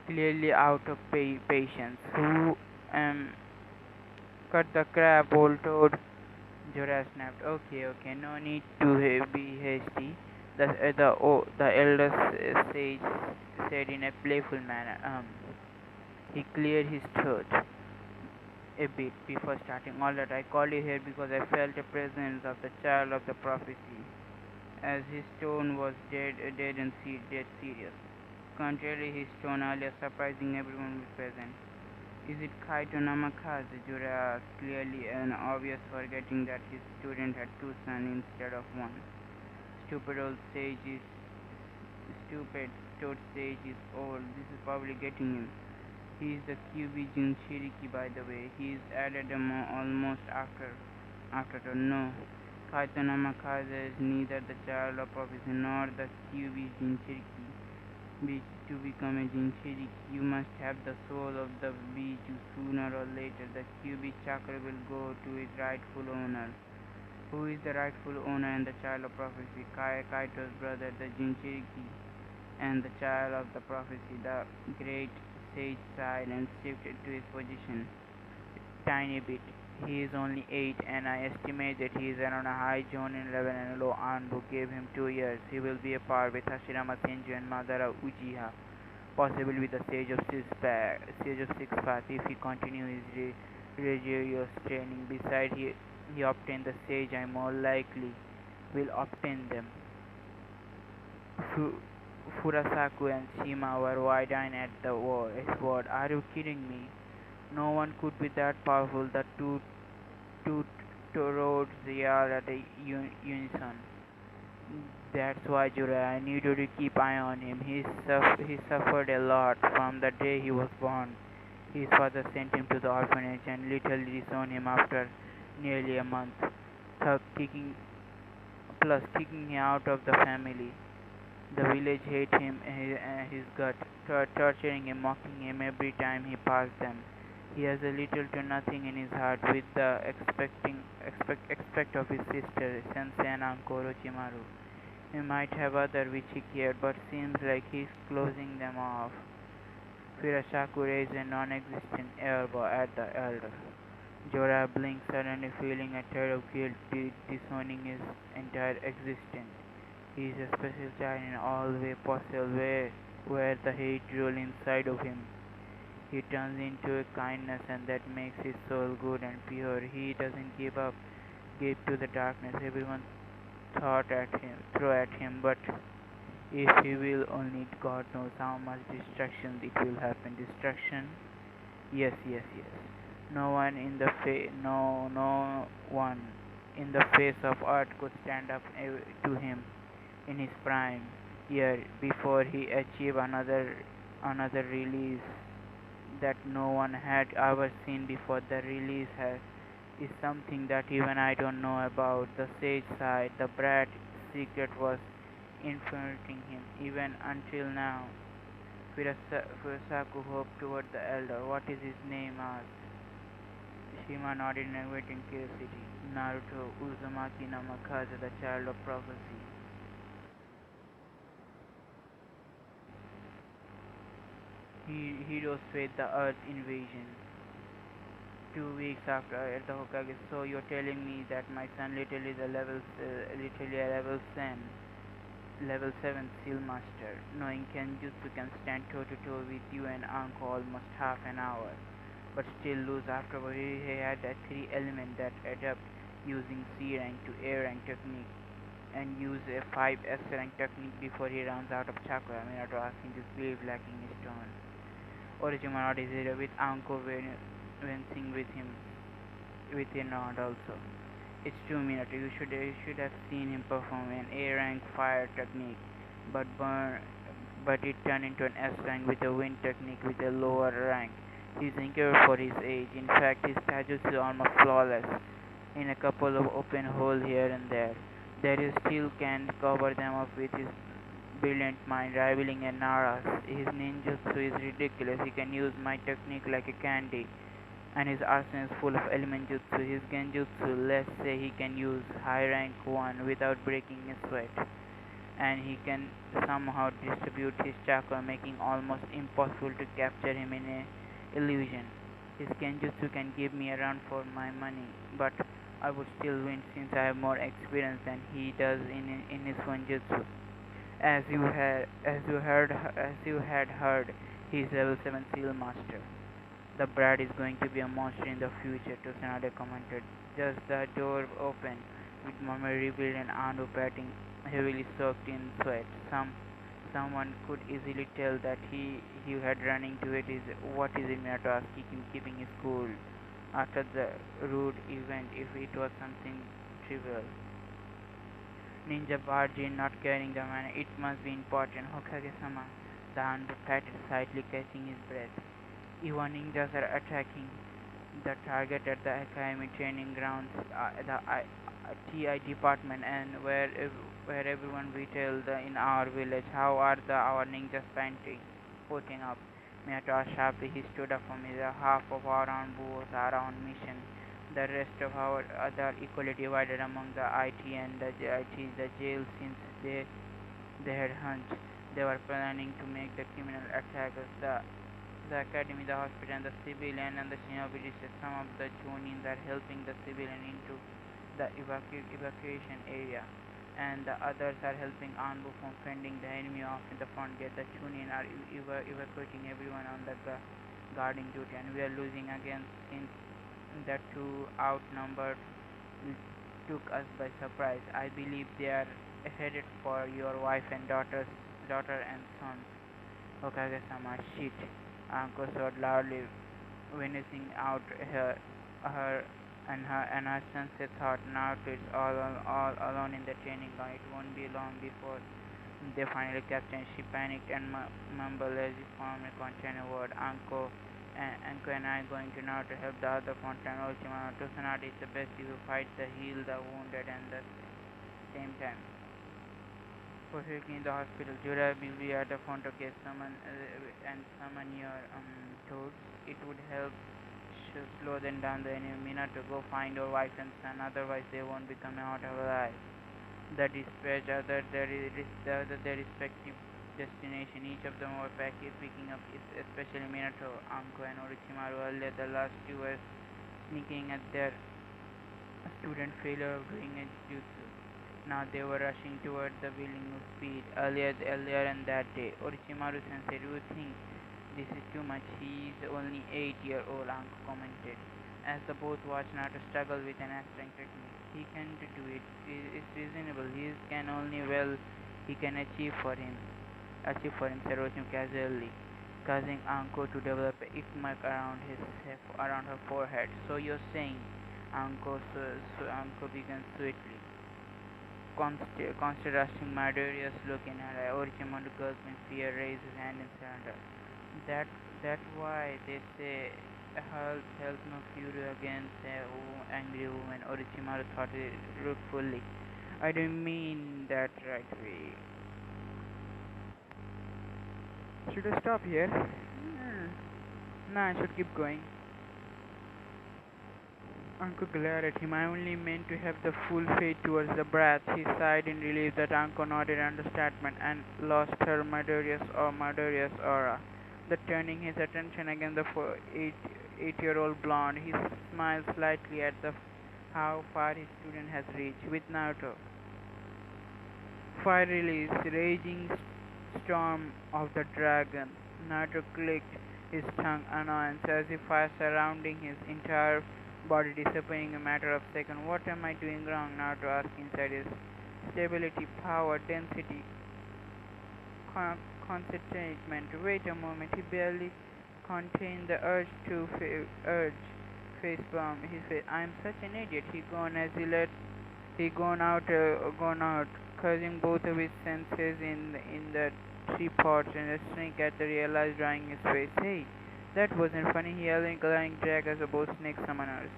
clearly out of patience. Who am cut the crap, old toad? Jorah snapped. Okay, no need to be hasty. The elder sage said in a playful manner. He cleared his throat a bit before starting. Alright, I called you here because I felt the presence of the child of the prophecy, as his tone was dead serious. Contrary his tone earlier, surprising everyone present. Is it Kaito Namikaze? Jura asked, clearly an obvious forgetting that his student had two sons instead of one. Stupid old sage is stupid. Toad sage is old. This is probably getting him. He is the QB Jinchuriki, by the way. He is added almost after the no. Kaito Namikaze is neither the child of prophecy nor the QB Jinchuriki. To become a Jinchuriki, you must have the soul of the Biju. Sooner or later, the QB chakra will go to its rightful owner. Who is the rightful owner and the child of prophecy? Kaito's brother, the Jinchuriki, and the child of the prophecy. The great sage sighed and shifted to his position tiny bit. He is only 8, and I estimate that he is around a high Jonin level and a low Anbu. Gave him 2 years. He will be a par with Hashirama Senju and Madara Uchiha, possibly with the Sage of Six Path if he continues his rigorous training. Besides, he obtained the Sage, I more likely will obtain them. Furasaku and Shima were wide-eyed at the word. Are you kidding me? No one could be that powerful. The two roads yelled at a unison. That's why, Jura, I need you to keep eye on him. He suffered a lot from the day he was born. His father sent him to the orphanage and literally disowned him after nearly a month, kicking him out of the family. The village hated him and his gut, torturing him, mocking him every time he passed them. He has a little to nothing in his heart, with the expect of his sister, Sensei and Uncle Orochimaru. He might have other which he cared, but seems like he's closing them off. Firasaku raised a non-existent elbow at the elder. Jorah blinked, suddenly feeling a touch of guilt disowning his entire existence. He is a special child in all way possible where the hate roll inside of him. He turns into a kindness and that makes his soul good and pure. He doesn't give up, give to the darkness everyone throw at him, but if he will only God knows how much destruction it will happen. Destruction? Yes, yes, yes. No one in the face of earth could stand up to him in his prime year before he achieved another release that no one had ever seen before. The release is something that even I don't know about. The sage side, the brat secret was infuriating him even until now. Furasaku hopped toward the elder. What is his name? Asked. Shima nodded in awaiting curiosity. Naruto Uzumaki no Makaze, the child of prophecy. Heroes face the Earth invasion. 2 weeks after at the Hokage. So you're telling me that my son literally is literally a level 7 seal master, knowing Kenjutsu can stand toe to toe with you and Anko almost half an hour, but still lose afterward. He had a 3 element that adapt using C rank to A rank technique and use a 5 S rank technique before he runs out of chakra. Minato asking this belief lacking his turn. Orochimaru is here with Anko wincing with a nod also. It's 2 minutes. You should have seen him perform an A rank fire technique, but it turned into an S rank with a wind technique with a lower rank. He's incurable for his age. In fact, his taijutsu is almost flawless. In a couple of open holes here and there, that he still can cover them up with his brilliant mind, rivaling a Nara's. His ninjutsu is ridiculous. He can use my technique like a candy and his arsenal is full of element jutsu. His genjutsu, let's say he can use high rank 1 without breaking a sweat, and he can somehow distribute his chakra, making almost impossible to capture him in a illusion. His genjutsu can give me a run for my money, but I would still win since I have more experience than he does in his one jutsu. As you had heard, he is level 7 seal master. The brat is going to be a monster in the future, Tsunade commented. Just the door opened, with Mama revealed and Anu patting heavily soaked in sweat. Someone could easily tell that he had run into it. What is it, Minato asked, keeping his cool after the rude event if it was something trivial. Ninja barged in, not carrying the man. It must be important, Hokage-sama. The Anu patted slightly, catching his breath. Even ninjas are attacking the target at the academy training grounds, the TI department, and where everyone retailed in our village. How are our ninjas putting up? Minato sharply. He stood up from his half of our own boys are on mission. The rest of our other equally divided among the IT and the jail since they had hunched. They were planning to make the criminal attackers the academy, the hospital, and the civilian and the shinobi district. Some of the Chonins are helping the civilian into the evacuation area, and the others are helping Anbu from fending the enemy off in the front gate. The Chunin are evacuating everyone on the guarding duty, and we are losing again since the two outnumbered took us by surprise. I believe they are headed for your wife and daughter and son. Okage-sama, shit. Anko sobbed loudly, wincing out her and her sensei thought, now it's all alone in the training ground. It won't be long before they finally capture him. She panicked and mumbled as if formed a container word. Anko and I going to now to help the other fountain. Orochimaru Tsunade is the best if you fight the heal the wounded and the same time. Perfectly in the hospital, Jura will be at the front of case summon your toads. It would help slow them down the enemy. Minato, go find your wife and son, otherwise they won't be coming out alive. The dispatch other their respective destination. Each of them were picking up, especially Minato, Anko, and Orochimaru. Earlier, the last two were sneaking at their student failure of doing a jutsu. Now they were rushing toward the building of speed. Earlier in that day, Orochimaru sensei, do you think this is too much? He is only 8-year-old, Anko commented. As the both watched Naruto struggle with an abstract technique, he can do it. It's reasonable. He can only he can achieve for him, said Orochimaru casually, causing Anko to develop a ick mark around her forehead. So you're saying, Anko began sweetly, contrasting Madaria's look in her eye. Orochimaru gulped in fear, raised his hand in surrender. That that's why they say help no fury against a angry woman. Orochimaru thought it ruefully. I don't mean that right way. Should I stop here? Nah, I should keep going. Uncle glared at him. I only meant to have the full fade towards the breath. He sighed in relief that Uncle nodded understanding and lost her murderous aura. The turning his attention again the 8-year-old blonde, he smiled slightly at the how far his student has reached. With Naruto, fire release, raging storm of the dragon. Naruto clicked his tongue annoyance as if fire surrounding his entire body disappearing in a matter of seconds. What am I doing wrong? Naruto asked inside his stability, power, density, con- concentrament. Wait a moment, he barely contained the urge to face palm his face. I am such an idiot, he gone as he gone out, cursing both of his senses in the three pots and a snake at the realized drying his face. Hey, that wasn't funny, he yelled, glowing drag as both snake summoners.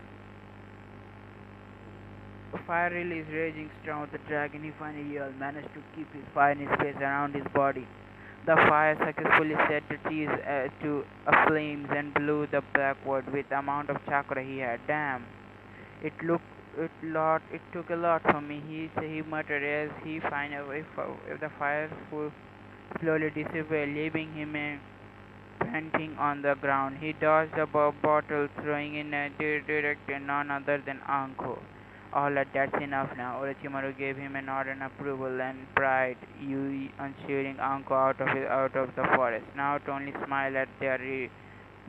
Fire release raging storm of the dragon, he finally yelled, managed to keep his fire in his face around his body. The fire successfully set the trees to flames and blew the backward with the amount of chakra he had. Damn, it looked it took a lot from me. He muttered as he found a way if the fire slowly disappeared, leaving him panting on the ground. He dodged the bottle, throwing in a direct none other than Anko. All right, that's enough now. Orochimaru gave him a nod and approval and pride, you ushering Anko out of the forest. Now to only smile at their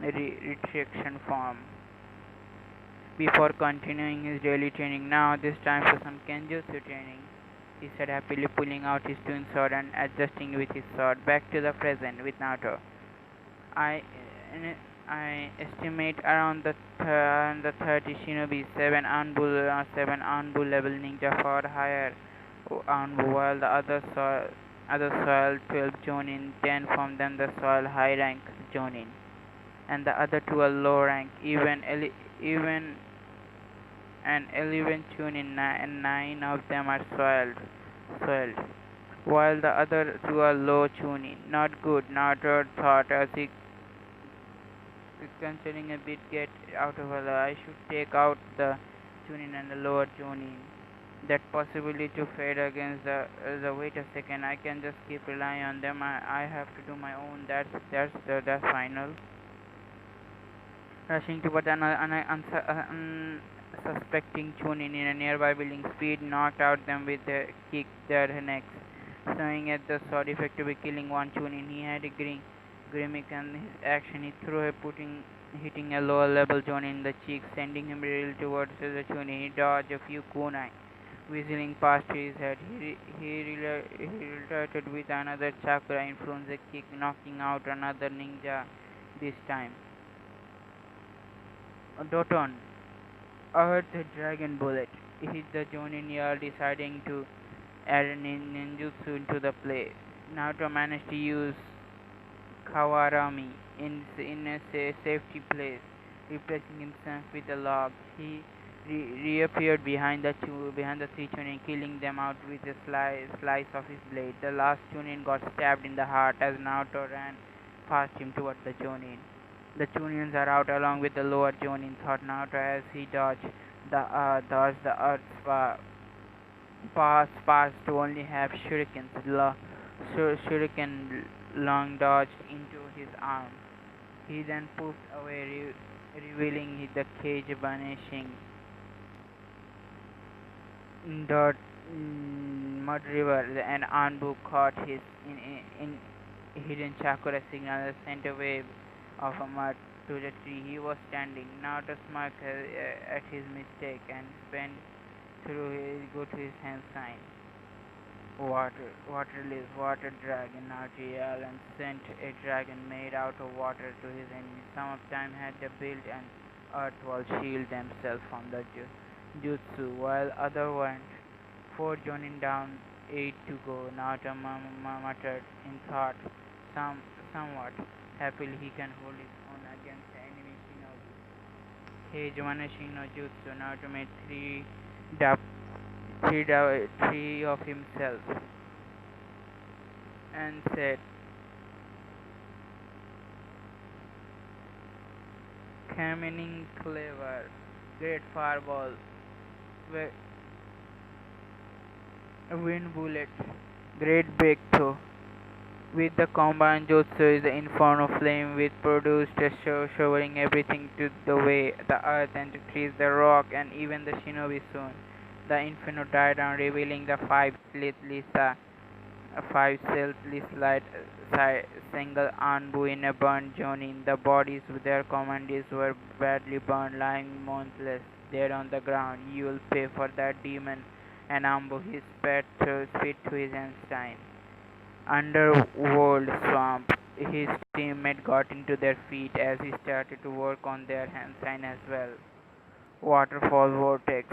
retraction form before continuing his daily training. Now this time for some Kenjutsu training, he said happily, pulling out his twin sword and adjusting with his sword. Back to the present with Naruto. I I estimate around the 30 shinobi, 7 Anbu level ninja for higher Anbu, while the other soil 12 jonin, 10 from them the soil high rank jonin, and the other two are low rank, even and 11 chunin, and 9 of them are soiled, while the other two are low chunin. Not good, Naruto thought as he considering a bit get out of her. I should take out the tuning and the lower tuning. That possibility to fade against the wait a second. I can just keep relying on them. I have to do my own. That's final. Rushing toward unsuspecting tuning in a nearby building, speed knocked out them with a kick their necks, snowing at the sword effectively killing one tuning. He had a gimmick in his action. He threw a hitting a lower level tuning in the cheek, sending him reeled towards the tuning. He dodged a few kunai, whistling past his head. He retorted with another chakra influence kick, knocking out another ninja this time. Doton heard the dragon bullet hit the Jonin ear, deciding to add a ninjutsu into the play. Naruto managed to use Kawarami in a safety place, replacing himself with a log. He reappeared behind the three Chunin, killing them out with a slice of his blade. The last Chunin got stabbed in the heart as Naruto ran past him toward the Chunin. The Chunians are out along with the lower Chunin, thought Naruto as he dodged the earth's Pass to only have shuriken long dodged into his arm. He then poofed away, revealing the cage vanishing. The mud river and Anbu caught his in hidden chakra signal sent a wave of a mud to the tree he was standing. Now to smirk at his mistake and spent through his go to his hand sign. Water lives, water dragon, Nautiel, and sent a dragon made out of water to his enemy. Some of them had to build an earth wall shield themselves from the jutsu, while other went. 4 joining down, 8 to go. Naruto muttered in thought, somewhat happily he can hold his own against the enemy shinobi. His vanishing no jutsu, Naruto made three of himself and said, Coming clever, great fireball, wind bullet, great breakthrough. With the combined jutsu is the inferno flame which produced a showering everything to the way, the earth and the trees, the rock, and even the shinobi soon. The inferno died down, revealing the five stealthily single Anbu in a burned Jonin. The bodies of their commanders were badly burned, lying motionless dead on the ground. You will pay for that demon, and Anbu he spit to his Einstein. Underworld swamp. His teammate got into their feet as he started to work on their hand sign as well. Waterfall vortex,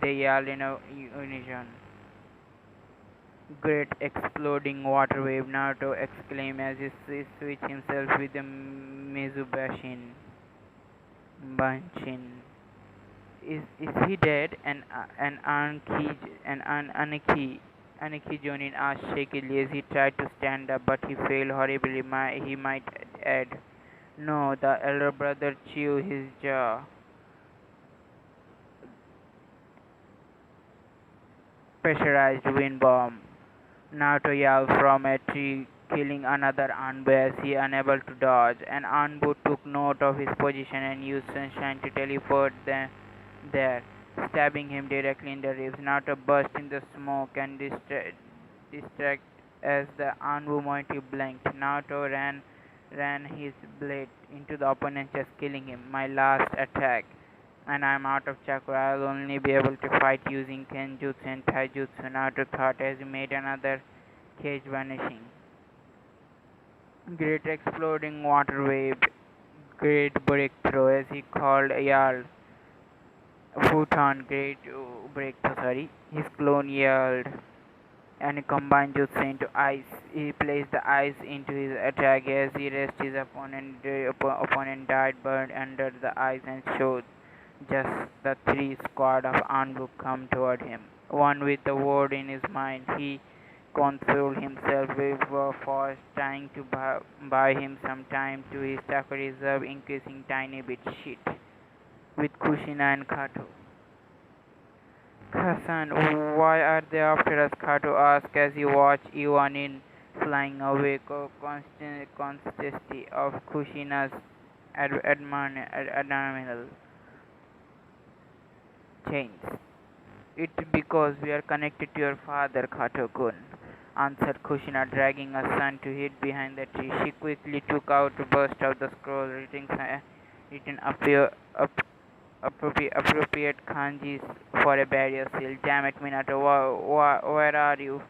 they yelled in a unison. Great exploding water wave, Naruto exclaimed as he switched himself with the Mizubashin. Banshin. Is he dead? Aniki Jonin asked shakily as he tried to stand up, but he failed horribly. He might add, "No." The elder brother chewed his jaw. Pressurized wind bomb. Naruto yelled from a tree, killing another Anbu as he unable to dodge. An Anbu took note of his position and used sunshine to teleport there, stabbing him directly in the ribs. Naruto burst in the smoke and distract as the Anbu mighty blinked. Naruto ran his blade into the opponent's chest, killing him. My last attack, and I am out of chakra. I'll only be able to fight using Kenjutsu and Taijutsu, Naruto thought as he made another cage vanishing. Great exploding water wave, great breakthrough as he called yelled. Futon, great breakthrough, sorry. His clone yelled and he combined jutsu into ice. He placed the ice into his attack as he rested his opponent. The opponent died burned under the ice and showed just the three squad of Anbu come toward him. One with the word in his mind, he consoled himself with force, trying to buy him some time to his chakra reserve, increasing tiny bit shit with Kushina and Kato. Hassan, why are they after us? Kato asked as he watched Iwanin flying away, consistently of Kushina's admiral chains. It's because we are connected to your father, Kato-kun, answered Kushina, dragging her son to hid behind the tree. She quickly took out a burst of the scroll, written appropriate kanjis for a barrier seal. Damn it, Minato, where are you?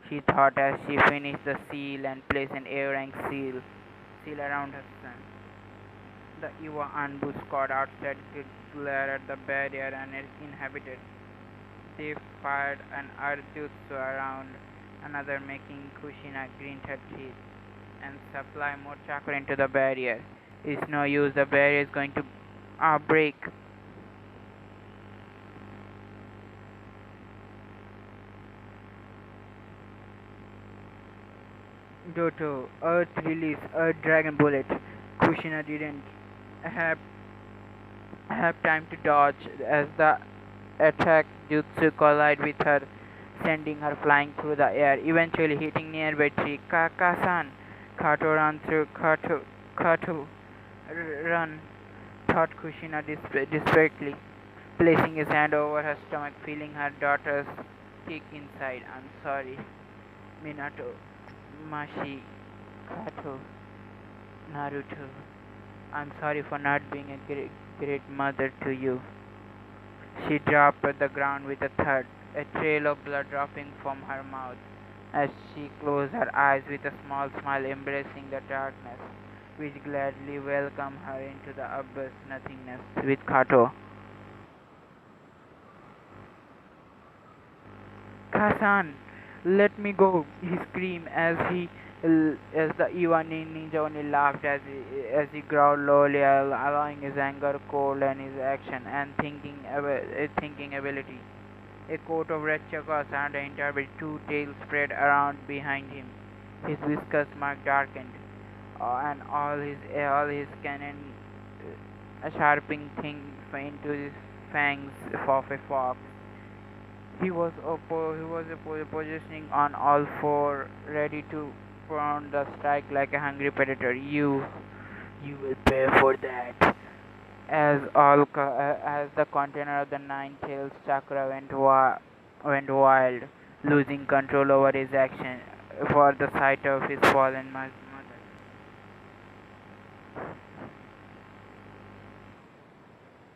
She thought as she finished the seal and placed an A-rank seal around her son. The Iwa Anbu squad outside glared at the barrier and its inhabitants. They fired an earth jutsu around another, making Kushina grind her teeth and supply more chakra into the barrier. It's no use, the barrier is going to break. Doto, Earth release, Earth Dragon Bullet. Kushina didn't have time to dodge as the attack jutsu collided with her sending her flying through the air, eventually hitting nearby tree. Kaka-san! Kato ran through Kato, run, thought Kushina desperately, placing his hand over her stomach, feeling her daughter's kick inside. I'm sorry, Minato, Mashi, Kato, Naruto. I'm sorry for not being a great mother to you. She dropped to the ground with a thud, a trail of blood dropping from her mouth, as she closed her eyes with a small smile, embracing the darkness, which gladly welcomed her into the abyss nothingness with Kato. Kasan, let me go! He screamed as the Iwa ninja only laughed as he growled lowly, allowing his anger cold and his action and thinking ability. A coat of red chakra and an entire with two tails spread around behind him. His whiskers marked darkened, and all his cannon sharpening thing into his fangs of a fox. He was positioning on all four, ready to pound the strike like a hungry predator. You will pay for that. As the container of the nine tails chakra went wild, losing control over his action for the sight of his fallen mother.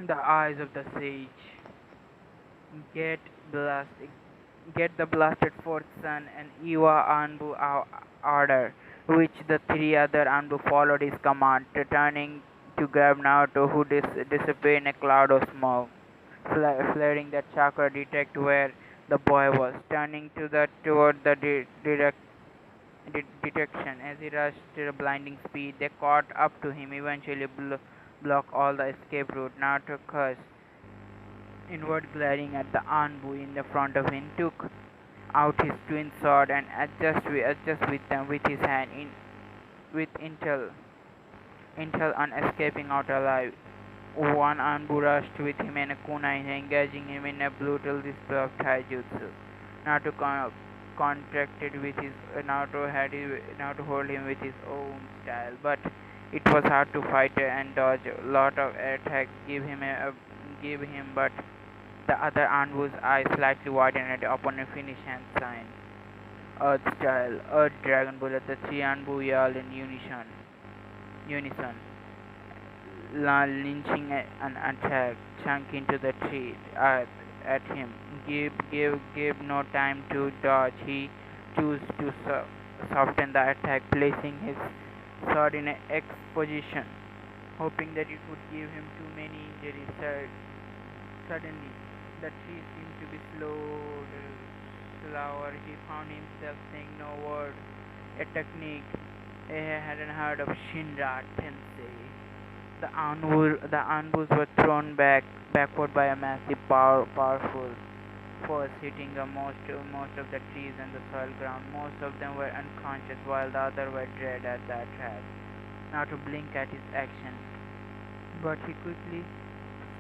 The eyes of the sage. Get blast, get the blasted fourth son and Iwa Anbu order, which the three other Anbu followed his command, returning to grab Naruto, who disappeared in a cloud of smoke. Flaring the chakra detect where the boy was, turning toward the detection. As he rushed to a blinding speed, they caught up to him, eventually block all the escape route. Naruto cursed, inward glaring at the Anbu in the front of him, took out his twin sword and adjust with them with his hand with Intel on escaping out alive. One Anbu rushed with him and a kunai, engaging him in a brutal display of taijutsu. Naruto contracted with his Naruto hold him with his own style, but it was hard to fight and dodge. A lot of attacks give him, but the other Anbu's eyes slightly widened upon a finish and sign. Earth style, Earth Dragon Bullet. The three Anbu yelled in unison, launching an attack chunk into the tree at him. Gave no time to dodge. He chose to soften the attack, placing his sword in an X position, hoping that it would give him too many injuries. Suddenly, the tree seemed to be slower. He found himself saying no word. A technique he hadn't heard of, Shinra Tensei. The Anbus were thrown backward by a massive, powerful force, hitting most of the trees and the soil ground. Most of them were unconscious, while the others were dead at the attack. Now to blink at his action, but he quickly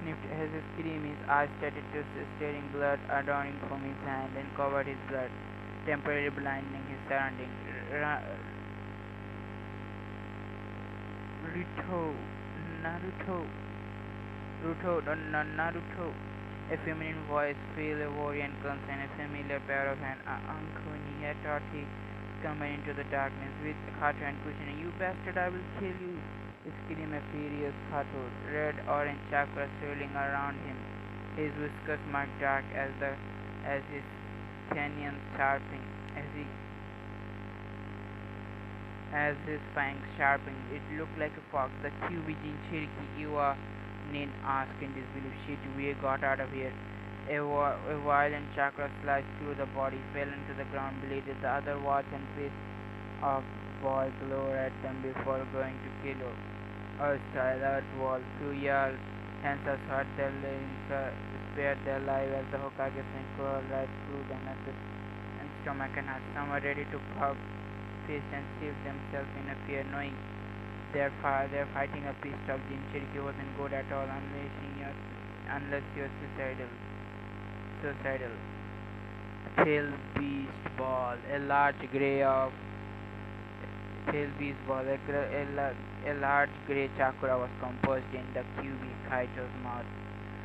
sniffed as he screamed. His eyes started to staring blood adorning from his hand and covered his blood, temporarily blinding his surroundings. Rito, Naruto, Naruto. A feminine voice filled a worry and concern. A familiar pair of hands. Uncle, he had taught his coming into the darkness with Kato and Kushina. You bastard, I will kill you! Screamed a furious Kato, red-orange chakra swirling around him. His whiskers marked dark as his canyons sharpening, as his fangs sharpened. It looked like a fox. The QB Jinchuriki, Iwa Nin asked in disbelief. Shit, we got out of here. A violent chakra sliced through the body, fell into the ground, bleeded. The other watched and faced of boy glowered at them before going to kill her. Style, Earth Wall, through years, Hansa sought their lives, spared their life as the Hokage sent crawled right through them and stomach and heart. Some were ready to pop fist and shield themselves in a fear, knowing they're fighting a beast of Jinchuriki wasn't good at all unless you're suicidal. Tail beast ball, a large grey of tail beast ball, a large grey chakra was composed in the cubic Kaito's mouth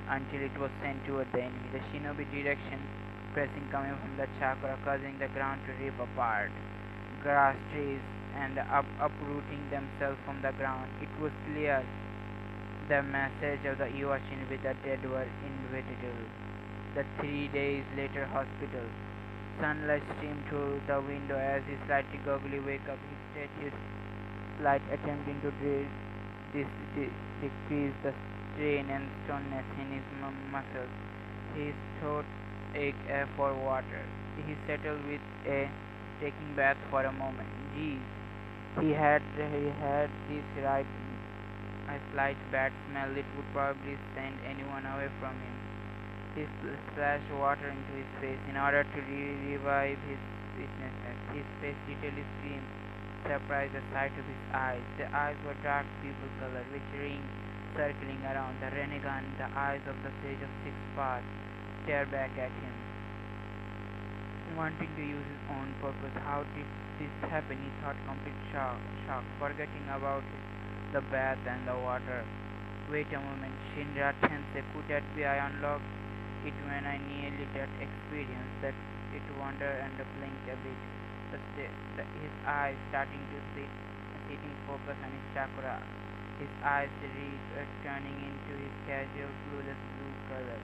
until it was sent toward the enemy. The shinobi direction pressing coming from the chakra, causing the ground to rip apart. Grass trees and uprooting themselves from the ground. It was clear the message of the Iwashin with the dead were inevitable. The 3 days later hospital. Sunlight streamed through the window as he slightly goggly wake up. He stretched his light attempting to decrease the strain and soreness in his muscles. His throat ached for water. He settled with a taking bath for a moment. Geez, he had this right a slight bad smell. It would probably send anyone away from him. He splashed water into his face in order to revive his weaknesses. His face literally screamed, surprised the sight of his eyes. The eyes were dark purple color, which rings circling around the Renegan. The eyes of the Sage of Six Paths stared back at him, wanting to use his own purpose. How did this happen? He thought, complete shock, forgetting about the bath and the water. Wait a moment, Shinra Tensei, could that be I unlocked it when I nearly that experience that it wandered and blinked a bit. His eyes starting to sitting focus on his chakra. His eyes turning into his casual blueless blue color.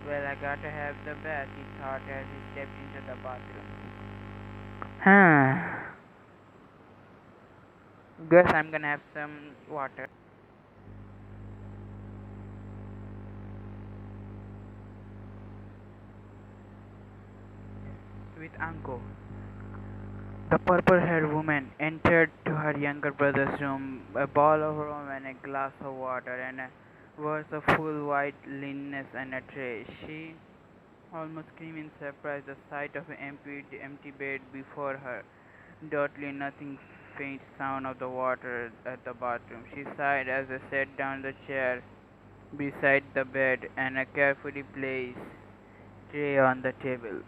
Well, I gotta have the bath, he thought as he stepped into the bathroom. Guess I'm gonna have some water. With Anko. The purple-haired woman entered to her younger brother's room, a ball of rum and a glass of water, and a verse of full white linens and a tray. She almost screamed in surprise the sight of an empty bed before her. Doubtly nothing faint sound of the water at the bathroom. She sighed as they sat down in the chair beside the bed and a carefully placed tray on the table.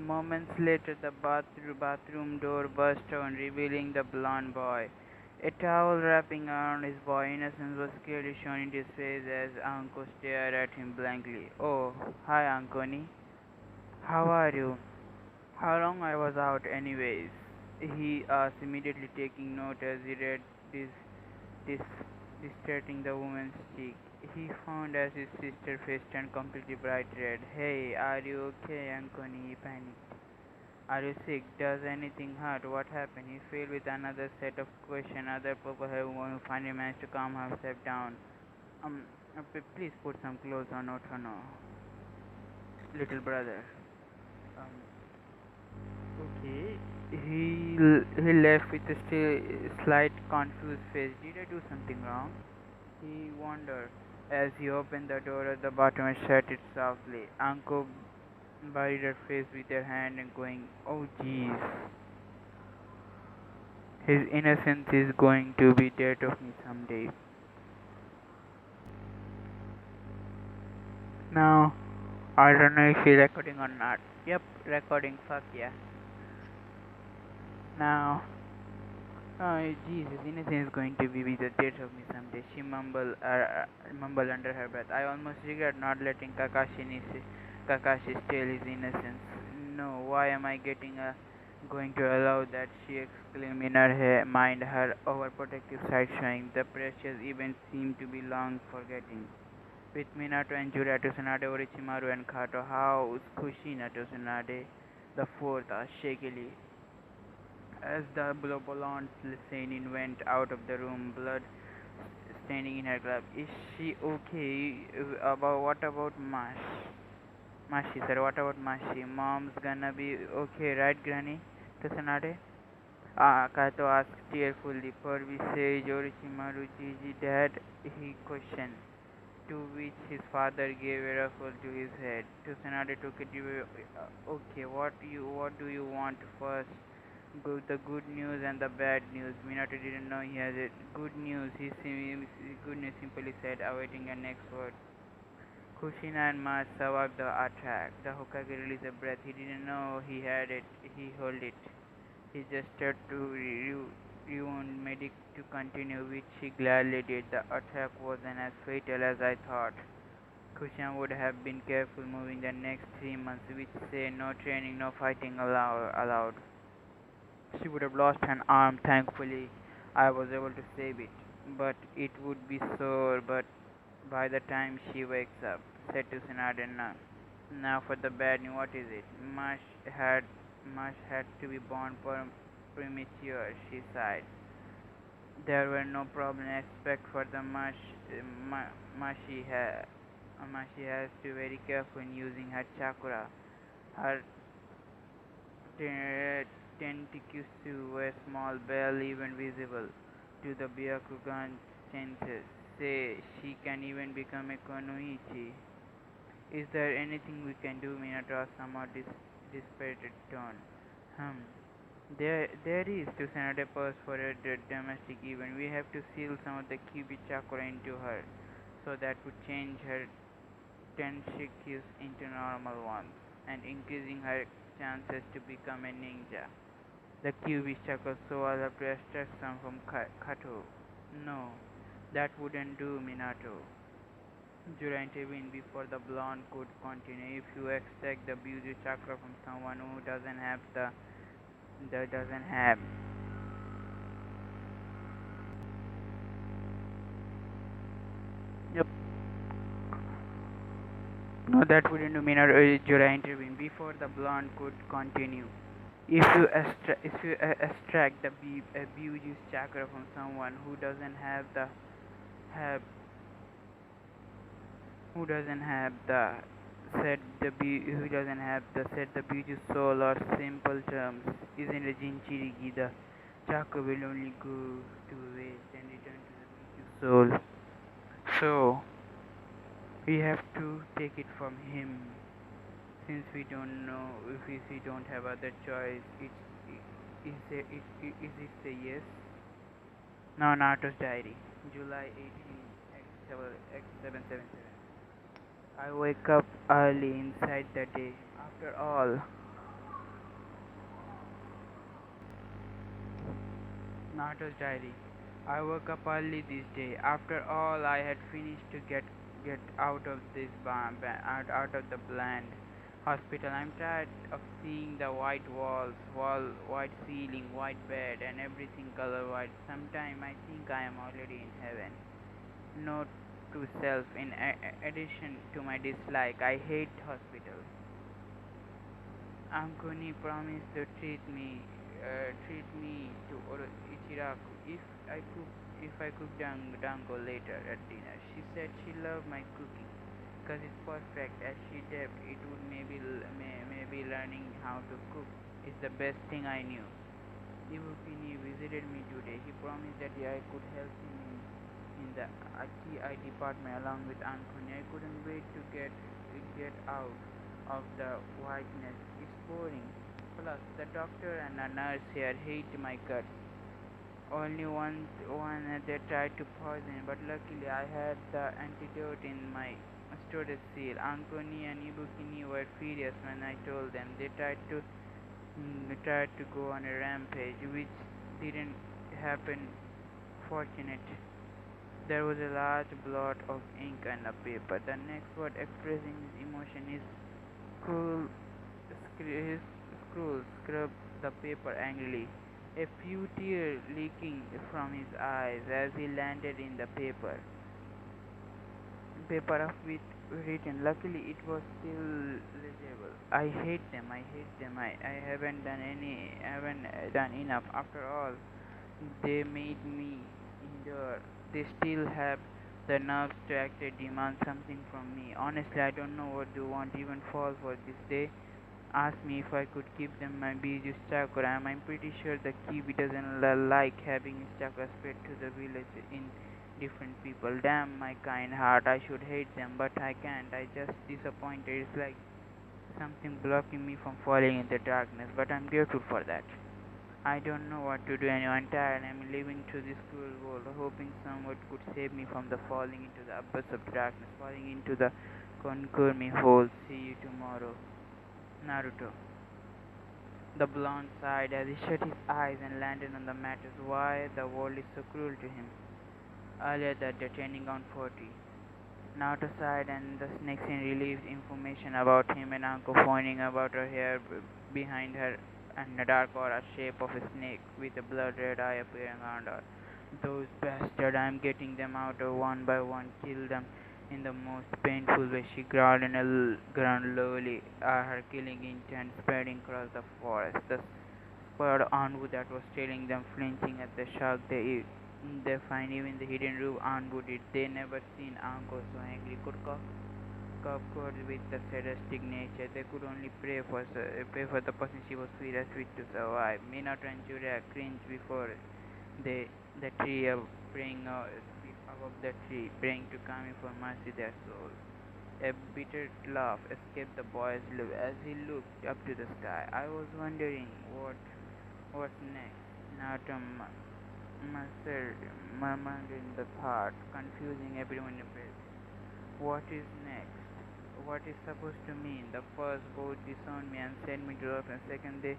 Moments later, the bathroom door burst open, revealing the blond boy. A towel wrapping around his boy innocence was clearly shown in his face as Uncle stared at him blankly. Oh, hi, Ankoni. How are you? How long I was out, anyways? He asked, immediately taking note as he read this, this, distracting the woman's cheek. He found as his sister's face turned completely bright red. Hey, are you okay, Ankoni? He panicked. Are you sick? Does anything hurt? What happened? He failed with another set of questions. Other purple-haired woman who finally managed to calm herself down. Um, please put some clothes on Otono, little brother. Um, okay. He left with a still slight confused face. Did I do something wrong? He wondered as he opened the door at the bottom and shut it softly. Uncle buried her face with her hand and going, oh jeez. His innocence is going to be dead of me someday. Now, I don't know if he's recording or not. Yep, recording, fuck yeah. Now, oh Jesus, innocence is going to be the death of me someday. She mumbled under her breath. I almost regret not letting Kakashi steal his innocence. No, why am I going to allow that? She exclaimed in her mind, her overprotective side showing. The precious event seemed to be long forgetting. With Minato and Jura Tsunade, Orochimaru and Kato, how's Kushina Tsunade? The fourth asked shakily. As the blonde Seinin went out of the room, blood staining in her glove. Is she okay? What about Mash? Mashi, sir, what about Mashi? Mom's gonna be okay, right, Granny? Tsunade? Kato asked tearfully. Pervi says Orochimaru Gigi, Dad, he questioned. To which his father gave a ruffle to his head. Tsunade took it. Okay, what do you want first? The good news and the bad news. Minato didn't know he has it. Good news, good news simply said, awaiting a next word. Kushina and Mars survived the attack. The Hokage released a breath. He didn't know he had it. He held it. He gestured to Ryun medic to continue, which he gladly did. The attack wasn't as fatal as I thought. Kushan would have been careful moving the next 3 months, which say no training, no fighting allowed. She would have lost an arm. Thankfully, I was able to save it. But it would be sore. But by the time she wakes up, said to Sinadena. Now for the bad news. What is it? Had Mush had to be born premature. She sighed. There were no problems expect for the Mushi ha- Mushi has to be very careful in using her chakra. Her tentacles were small, barely even visible to the Byakugan senses. Say she can even become a Konoichi. Is there anything we can do? Minato asked somewhat dispirited tone. Hmm. There is to send a purse for a domestic event. We have to seal some of the Kyubi chakra into her, so that would change her tentacles into normal ones, and increasing her chances to become a ninja. The Kyubi chakra, so I'll have to extract some from Kato. No, that wouldn't do, Minato. Jura intervened before the blonde could continue. If you extract the Buju chakra from someone who doesn't have. Yep. No, that wouldn't do, Minato. Jura intervened before the blonde could continue. If you extract the Buju chakra from someone have who doesn't have the who doesn't have the said the beauty soul, or simple terms isn't a jinchuriki, the chakra will only go to waste and return to the beauty soul. So we have to take it from him, since we don't know if we don't have other choice. Is it a yes? Now Naruto's diary, July 18, X777. I wake up early inside the day. After all, Naruto's diary. I woke up early this day. After all, I had finished to get out of this out of the bland hospital. I'm tired of seeing the white walls, white ceiling, white bed, and everything color white. Sometime I think I am already in heaven. Note to self: in addition to my dislike, I hate hospitals. Ankuni promised to treat me to Ichiraku if I cook dango later at dinner. She said she loved my cooking, cause it's perfect. As she did, it would maybe learning how to cook is the best thing I knew. Ibukini visited me today. He promised that I could help him in the TI department along with Ankuni. I couldn't wait to get out of the whiteness. It's boring. Plus, the doctor and the nurse here hate my guts. Only one they tried to poison, but luckily I had the antidote in my storage seal. Ankoni and Ibukini were furious when I told them. They tried to go on a rampage, which didn't happen. Fortunate. There was a large blot of ink on the paper. The next word expressing his emotion is cool. His scroll scrubbed the paper angrily, a few tears leaking from his eyes as he landed in the paper of it written. Luckily, it was still legible. I hate them. I haven't done enough. After all, they made me endure. They still have the nerves to actually demand something from me. Honestly, I don't know what they want even fall for this day. Asked me if I could give them my Bijou's chakra. I'm pretty sure the Kiwi doesn't like having his chakra spread to the village in different people. Damn my kind heart, I should hate them, but I can't. I just disappointed. It's like something blocking me from falling in the darkness, but I'm grateful for that. I don't know what to do anymore. I'm tired. I'm living through this cruel world, hoping someone could save me from the falling into the abyss of darkness, falling into the Conquer me whole. See you tomorrow. Naruto. The blonde sighed as he shut his eyes and landed on the matters why the world is so cruel to him. Earlier that day, turning on 40. Naruto sighed and the snake scene relieved information about him and Anko pointing about her hair behind her and a dark aura shape of a snake with a blood red eye appearing around her. Those bastards, I'm getting them out of one by one, kill them in the most painful way. She growled in a ground lowly, her killing intent spreading across the forest. The spurred onward that was trailing them, flinching at the shock they find even the hidden room onward it. They never seen Anko so angry. Could covered with the sadistic nature. They could only pray for the person she was sweet to survive. Minato and Julia cringed before they, the tree, praying above the tree, praying to Kami for mercy their souls. A bitter laugh escaped the boy's lips as he looked up to the sky. I was wondering what's next. Naruto murmured in the thought, confusing everyone in bed. What is next? What is supposed to mean? The first boat disowned me and sent me to Earth, and second they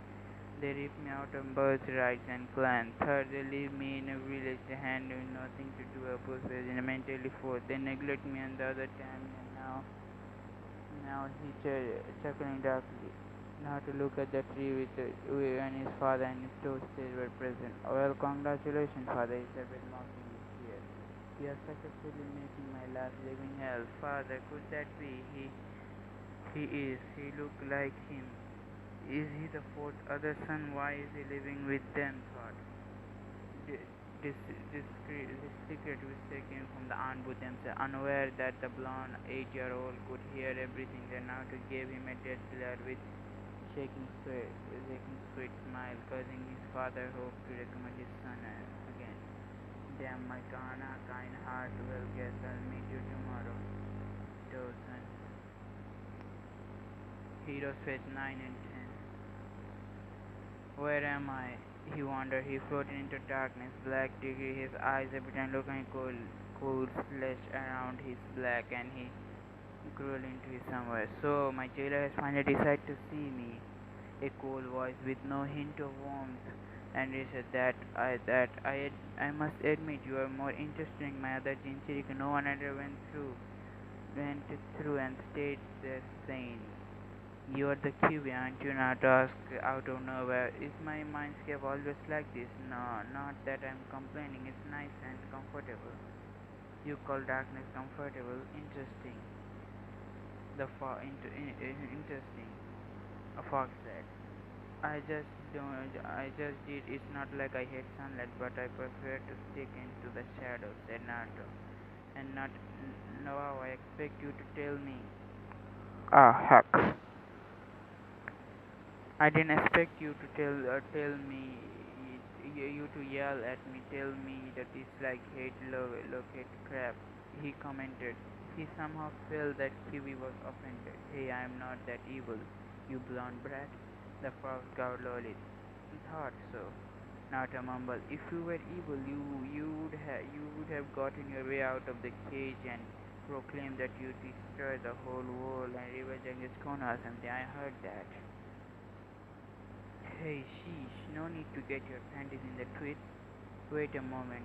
ripped me out of birthrights and clan. Third, they leave me in a village they had nothing to do about and mentally. Fourth, they neglect me and the other time, and now he chuckling darkly. Now to look at the tree when his father and his toasters were present. Well, congratulations, father, he said with mocking his tears. You are successfully making my last living hell. Father, could that be? He is. He looked like him. Is he the fourth other son? Why is he living with them? Thought. This secret whisper came from the Anbu themselves, unaware that the blonde 8-year-old could hear everything. Then now to give him a dead glare with shaking sweet smile, causing his father hope to recommend his son again. Damn my kind heart. Well, guess I'll meet you tomorrow. Dawson. Heroes Phase 9 and 10. Where am I? He wondered. He floated into darkness, black degree, his eyes every time looking cold slush around his black, and he grew into his somewhere. So, my jailer has finally decided to see me. A cold voice with no hint of warmth, and he said I must admit you are more interesting. My other Jinchuriki, no one ever went through and stayed there sane. You are the QB, aren't you? Not asked out of nowhere. Is my mindscape always like this? No, not that I'm complaining. It's nice and comfortable. You call darkness comfortable? Interesting. Interesting. A fox said. I just don't. I just did. It's not like I hate sunlight, but I prefer to stick into the shadows," said Naruto. "And not now. I expect you to tell me." Ah, heck! I didn't expect you to tell me. You to yell at me. Tell me that it's like hate, love, hate crap. He commented. He somehow felt that Kiwi was offended. "Hey, I'm not that evil, you blonde brat." The frog growled lowly. "Thought so." Naruto mumbled. "If you were evil, you would have gotten your way out of the cage and proclaimed that you destroyed the whole world and revenge against Konoha or something. I heard that." "Hey, sheesh, no need to get your panties in the twist. Wait a moment.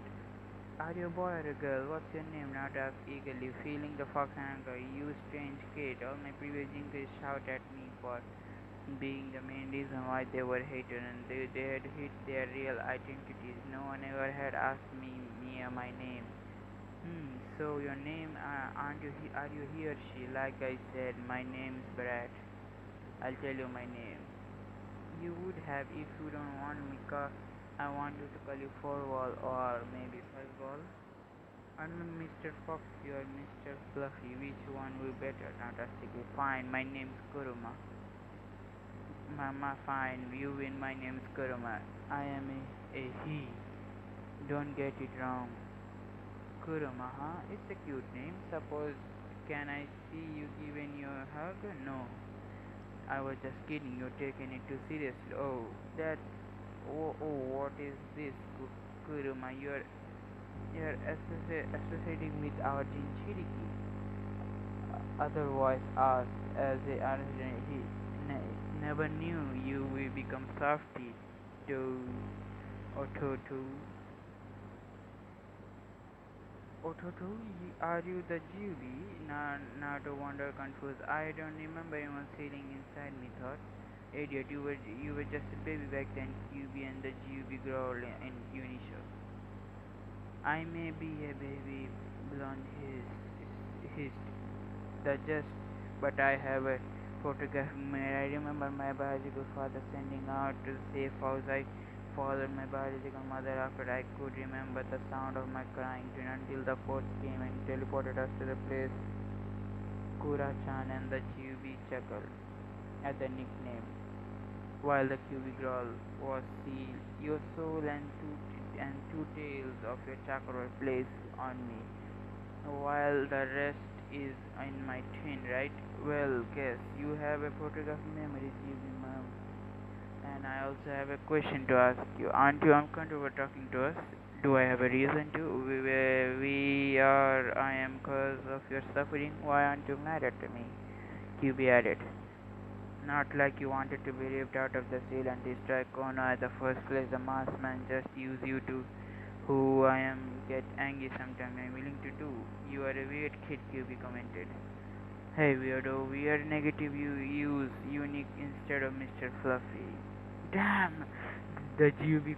Are you a boy or a girl? What's your name?" Naruto asked eagerly, feeling the fox anger. "You strange kid. All my previous jinkers shout at me for being the main reason why they were hated, and they had hid their real identities. No one ever had asked me my name." So your name, are you he or she?" "Like I said, my name's Brat. I'll tell you my name." "You would have if you don't want me, I want you to call you Fourwall or maybe Fuzzball." "I'm not Mr. Fox, you're Mr. Fluffy. Which one will be better?" "Fantastically fine, my name's Kuruma." "Mama, fine, you win, my name's Kuruma. I am a he. Don't get it wrong." "Kuruma, huh? It's a cute name. Suppose, can I see you giving you a hug?" "No, I was just kidding. You're taking it too seriously." "Oh, that. Oh, what is this, Kuruma? You're associating with our Jinchuriki." other voice asked as he answered. He never knew you will become softy. To Ototo. Ototo, are you the Julie? Now to wonder confused. I don't remember anyone sitting inside me. Thought, idiot, you were just a baby back then. QB and the Julie girl in Unishow. I may be a baby, blonde hissed the just, but I have a photograph made. I remember my biological father sending out to safe house. I followed my biological mother after I could remember the sound of my crying until the force came and teleported us to the place. Kura-chan and the QB chuckled at the nickname, while the QB girl was sealed. Your soul and two tails of your chakra were placed on me, while the rest is in my tin, right? Well, guess you have a photographic memory, GB mom. And I also have a question to ask you. Aren't you uncomfortable talking to us? Do I have a reason to? We are. I am cause of your suffering. Why aren't you mad at me? QB added. Not like you wanted to be ripped out of the seal and destroy Kono at the first place. The masked man just use you to who I am get angry sometimes. I'm willing to do. You are a weird kid, QB commented. Hey weirdo, weird negative you use unique instead of Mr. Fluffy. Damn! The QB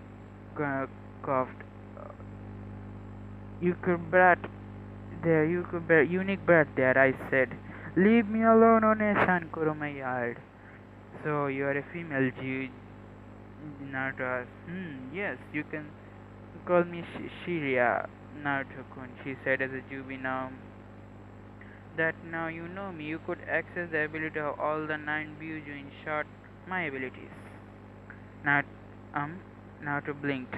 coughed. You could brat there, you could brat, unique brat there, I said. Leave me alone, One-san, Kuruma yard. So you are a female Jew, Naruto asked. Yes, you can call me Shiria, Naruto-kun, she said as a Jubi. Now you know me, you could access the ability of all the 9 Buju, in short, my abilities. Nat, um, Naruto blinked.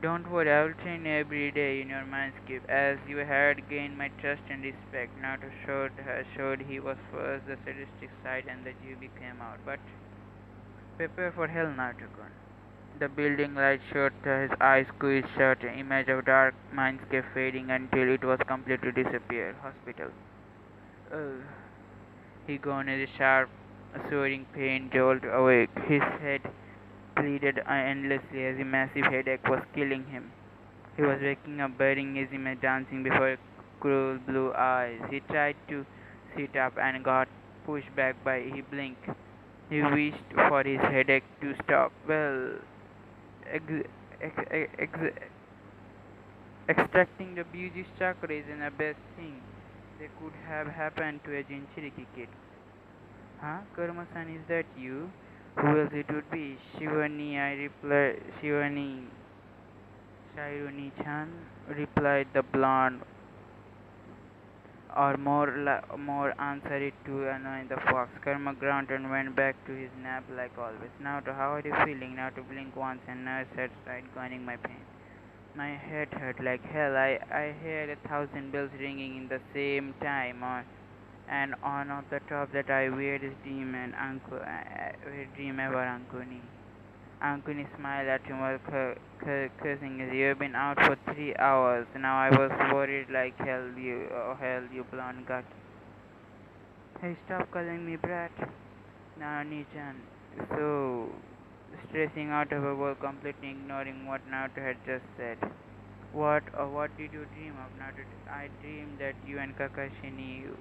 Don't worry, I will train you every day in your mindscape. As you had gained my trust and respect, Naruto showed he was first the sadistic side and the Jubi came out. But prepare for hell, Naruto-kun. The building light showed his eyes squeezed shut, an image of dark mindscape fading until it was completely disappeared. Hospital. Ugh. He groaned as a sharp, soaring pain jolted awake. His head pleaded endlessly as a massive headache was killing him. He was waking up, burying his image dancing before cruel blue eyes. He tried to sit up and got pushed back by he blinked. He wished for his headache to stop. Well, ex- ex- ex- extracting the Buji's chakra isn't the best thing that could have happened to a Jinchuriki kid. Huh? Karma-san, is that you? Who else it would be? Shivani, I replied. Shiruni-chan, replied the blonde, or more answered it to annoy the fox. Karma grunted and went back to his nap like always. Now to how are you feeling? Now to blink once and nurse had started grinding my pain. My head hurt like hell. I heard 1,000 bells ringing in the same time. And on of the top that I weirdest dream and weird dream ever, Ankuni. Ankuni smiled at him while cursing. You've been out for 3 hours. Now I was worried like hell, you blonde gut. Hey, stop calling me brat. Nani-chan. So, stressing out of her world, completely ignoring what Naruto had just said. What did you dream of, Naruto? I dreamed that you and Kakashi knew.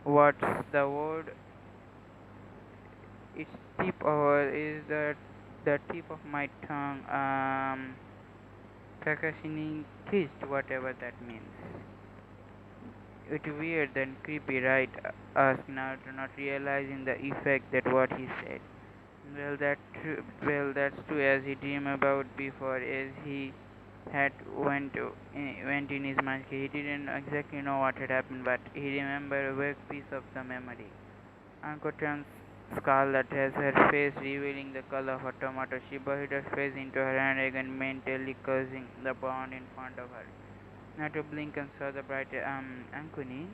What's the word? Its tip of is the tip of my tongue. Kakashi kissed, whatever that means. It's weird and creepy, right? Asked Naruto, not realizing the effect that what he said. Well, that's true. As he dreamed about before, as he had went in his mind. He didn't exactly know what had happened, but he remembered a vague piece of the memory. Anko turned scarlet as her face revealing the color of a tomato. She buried her face into her hand again, mentally cursing the bond in front of her. Nato blinked and saw the bright Ankuni.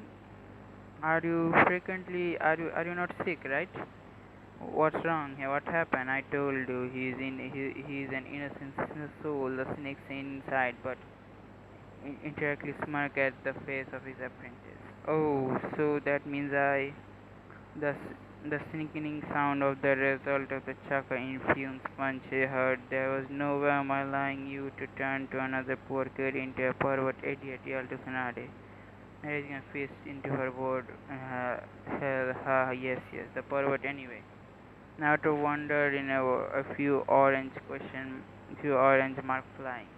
Are you not sick, right? What's wrong? Hey, what happened? I told you he's an innocent soul. The snake's inside, but indirectly smirk at the face of his apprentice. Oh, so that means the the sickening sound of the result of the chakra-infused punch he heard. There was no way am I allowing you to turn to another poor kid into a pervert idiot, yelled Tsunade, raising a fist into her board. Hell, ha, yes, yes, the pervert anyway. Now to wonder in a few orange mark flying,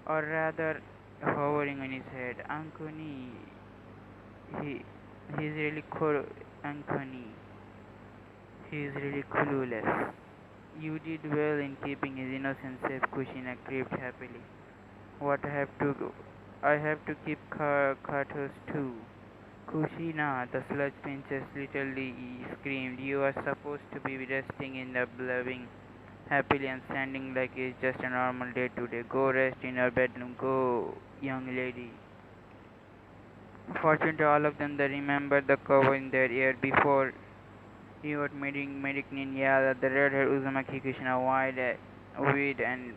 or rather hovering on his head. Ankuni, he, he's really cool. Ankuni, he's really clueless. You did well in keeping his innocence safe. Kushina crept happily. What I have to do? I have to keep Katos too. Kushina, the sludge princess literally screamed. You are supposed to be resting in the blubbing happily and standing like it's just a normal day today. Go rest in your bedroom. Go, young lady. Fortunately, all of them they remembered the cover in their ear before he was meeting yelled at the red-haired Uzumaki Kushina wide and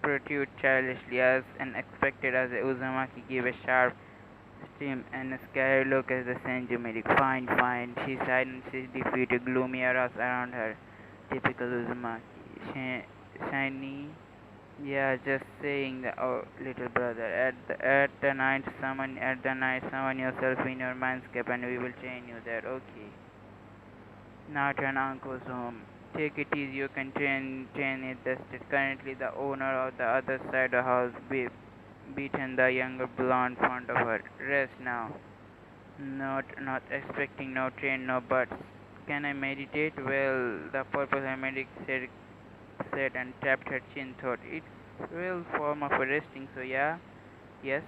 protrude childishly as unexpected as the Uzumaki gave a sharp scream and a scary look as the Senju medic. Fine, fine, she sighed and seized defeat, a gloomy auras around her. Typical Uzumaki. Shiny. Yeah, just saying, the little brother. At the night, summon yourself in your mindscape, and we will train you there. Okay. Now turn uncle's home. Take it easy. You can train it. That's currently the owner of the other side of the house. Beaten the younger blonde front of her. Rest now. Not expecting no train, no buts. Can I meditate? Well, the purple medic said and tapped her chin. Thought it's real form of resting. So yeah, yes.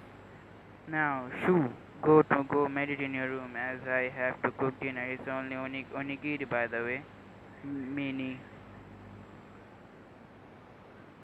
Now, shoo, go meditate in your room as I have to cook dinner. It's only onigiri by the way. Mini.